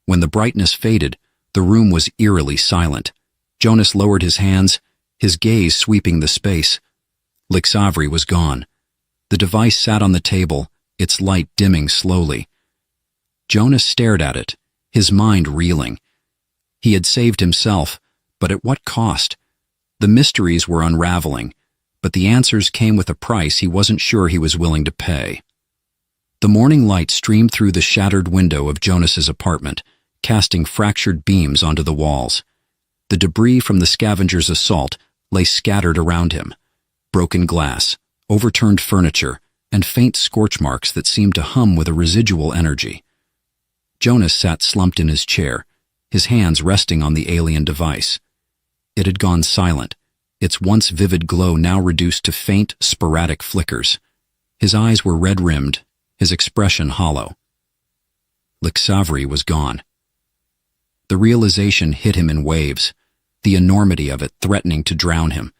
When the brightness faded, the room was eerily silent. Jonas lowered his hands, his gaze sweeping the space. Lixavri was gone. The device sat on the table, its light dimming slowly. Jonas stared at it, his mind reeling. He had saved himself, but at what cost? The mysteries were unraveling, but the answers came with a price he wasn't sure he was willing to pay. The morning light streamed through the shattered window of Jonas's apartment, casting fractured beams onto the walls. The debris from the scavengers' assault lay scattered around him. Broken glass, overturned furniture, and faint scorch marks that seemed to hum with a residual energy. Jonas sat slumped in his chair, his hands resting on the alien device. It had gone silent, its once vivid glow now reduced to faint, sporadic flickers. His eyes were red-rimmed, his expression hollow. Lixavri was gone. The realization hit him in waves, the enormity of it threatening to drown him.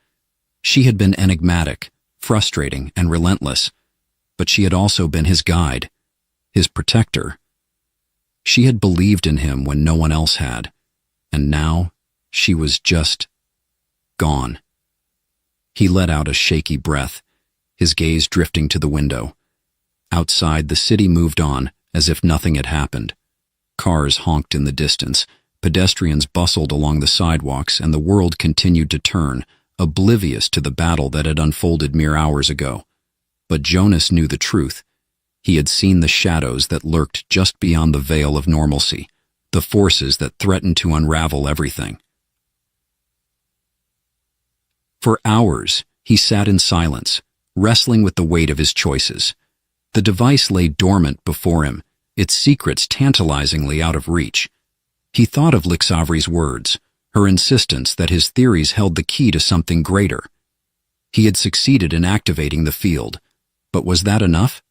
She had been enigmatic, frustrating, and relentless, but she had also been his guide, his protector. She had believed in him when no one else had, and now she was just gone. He let out a shaky breath, his gaze drifting to the window. Outside, the city moved on as if nothing had happened. Cars honked in the distance, pedestrians bustled along the sidewalks, and the world continued to turn, oblivious to the battle that had unfolded mere hours ago. But Jonas knew the truth. He had seen the shadows that lurked just beyond the veil of normalcy, the forces that threatened to unravel everything. For hours, he sat in silence, wrestling with the weight of his choices. The device lay dormant before him, its secrets tantalizingly out of reach. He thought of Lixavri's words, her insistence that his theories held the key to something greater. He had succeeded in activating the field, but was that enough?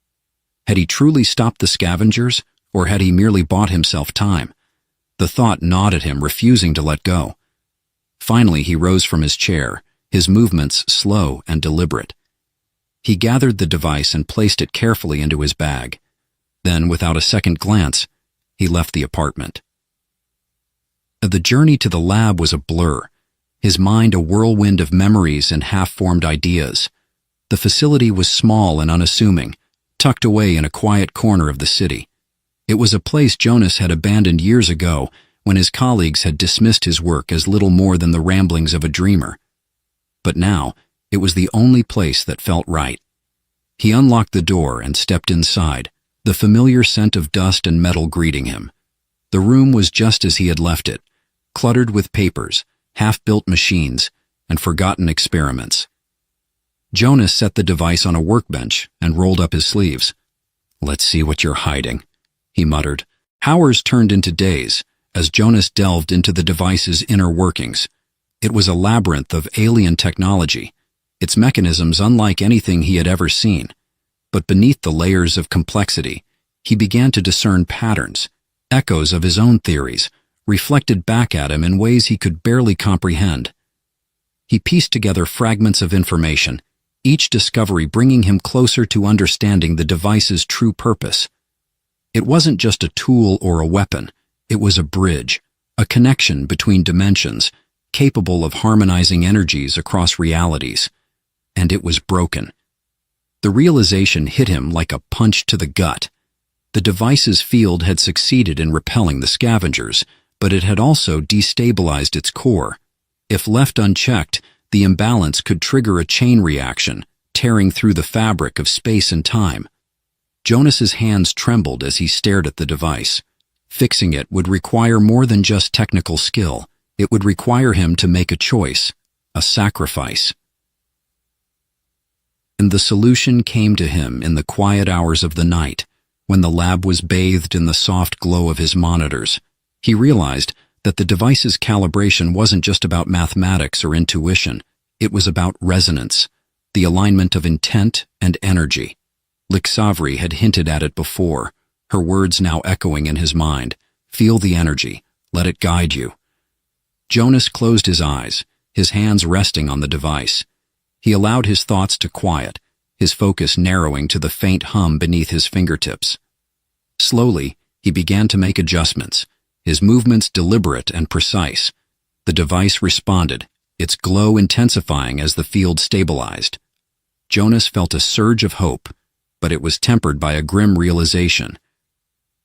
Had he truly stopped the scavengers, or had he merely bought himself time? The thought gnawed at him, refusing to let go. Finally, he rose from his chair, his movements slow and deliberate. He gathered the device and placed it carefully into his bag. Then, without a second glance, he left the apartment. The journey to the lab was a blur, his mind a whirlwind of memories and half-formed ideas. The facility was small and unassuming, tucked away in a quiet corner of the city. It was a place Jonas had abandoned years ago when his colleagues had dismissed his work as little more than the ramblings of a dreamer. But now, it was the only place that felt right. He unlocked the door and stepped inside, the familiar scent of dust and metal greeting him. The room was just as he had left it, cluttered with papers, half-built machines, and forgotten experiments. Jonas set the device on a workbench and rolled up his sleeves. "Let's see what you're hiding," he muttered. Hours turned into days as Jonas delved into the device's inner workings. It was a labyrinth of alien technology, its mechanisms unlike anything he had ever seen. But beneath the layers of complexity, he began to discern patterns, echoes of his own theories, reflected back at him in ways he could barely comprehend. He pieced together fragments of information, each discovery bringing him closer to understanding the device's true purpose. It wasn't just a tool or a weapon, it was a bridge, a connection between dimensions, capable of harmonizing energies across realities. And it was broken. The realization hit him like a punch to the gut. The device's field had succeeded in repelling the scavengers, but it had also destabilized its core. If left unchecked, the imbalance could trigger a chain reaction, tearing through the fabric of space and time. Jonas's hands trembled as he stared at the device. Fixing it would require more than just technical skill. It would require him to make a choice, a sacrifice. And the solution came to him in the quiet hours of the night, when the lab was bathed in the soft glow of his monitors. He realized that the device's calibration wasn't just about mathematics or intuition. It was about resonance, the alignment of intent and energy. Lixavri had hinted at it before, her words now echoing in his mind. Feel the energy. Let it guide you. Jonas closed his eyes, his hands resting on the device. He allowed his thoughts to quiet, his focus narrowing to the faint hum beneath his fingertips. Slowly, he began to make adjustments, his movements deliberate and precise. The device responded, its glow intensifying as the field stabilized. Jonas felt a surge of hope, but it was tempered by a grim realization.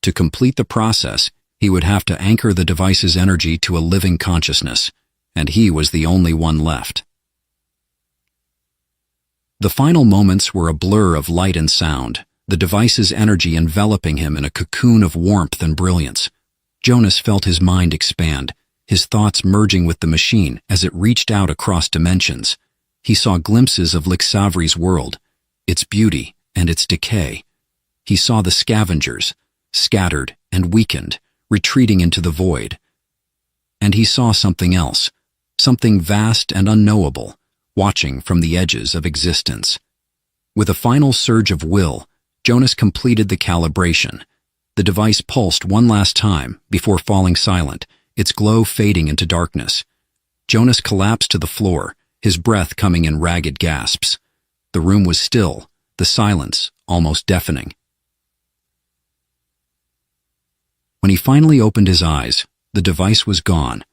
To complete the process, he would have to anchor the device's energy to a living consciousness, and he was the only one left. The final moments were a blur of light and sound, the device's energy enveloping him in a cocoon of warmth and brilliance. Jonas felt his mind expand, his thoughts merging with the machine as it reached out across dimensions. He saw glimpses of Lixavri's world, its beauty and its decay. He saw the scavengers, scattered and weakened, retreating into the void. And he saw something else, something vast and unknowable, watching from the edges of existence. With a final surge of will, Jonas completed the calibration. The device pulsed one last time before falling silent, its glow fading into darkness. Jonas collapsed to the floor, his breath coming in ragged gasps. The room was still, the silence almost deafening. When he finally opened his eyes, the device was gone.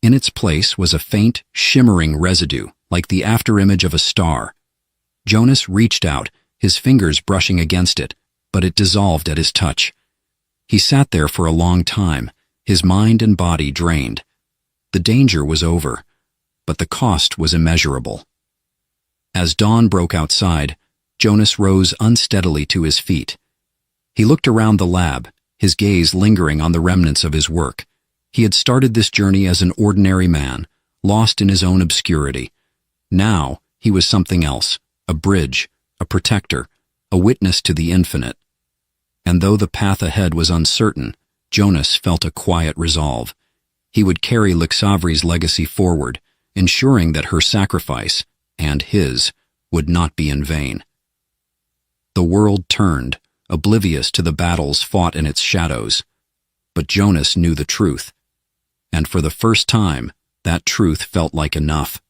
In its place was a faint, shimmering residue, like the afterimage of a star. Jonas reached out, his fingers brushing against it, but it dissolved at his touch. He sat there for a long time, his mind and body drained. The danger was over, but the cost was immeasurable. As dawn broke outside, Jonas rose unsteadily to his feet. He looked around the lab, his gaze lingering on the remnants of his work. He had started this journey as an ordinary man, lost in his own obscurity. Now he was something else, a bridge, a protector, a witness to the infinite. And though the path ahead was uncertain, Jonas felt a quiet resolve. He would carry Lixavri's legacy forward, ensuring that her sacrifice, and his, would not be in vain. The world turned, oblivious to the battles fought in its shadows. But Jonas knew the truth. And for the first time, that truth felt like enough.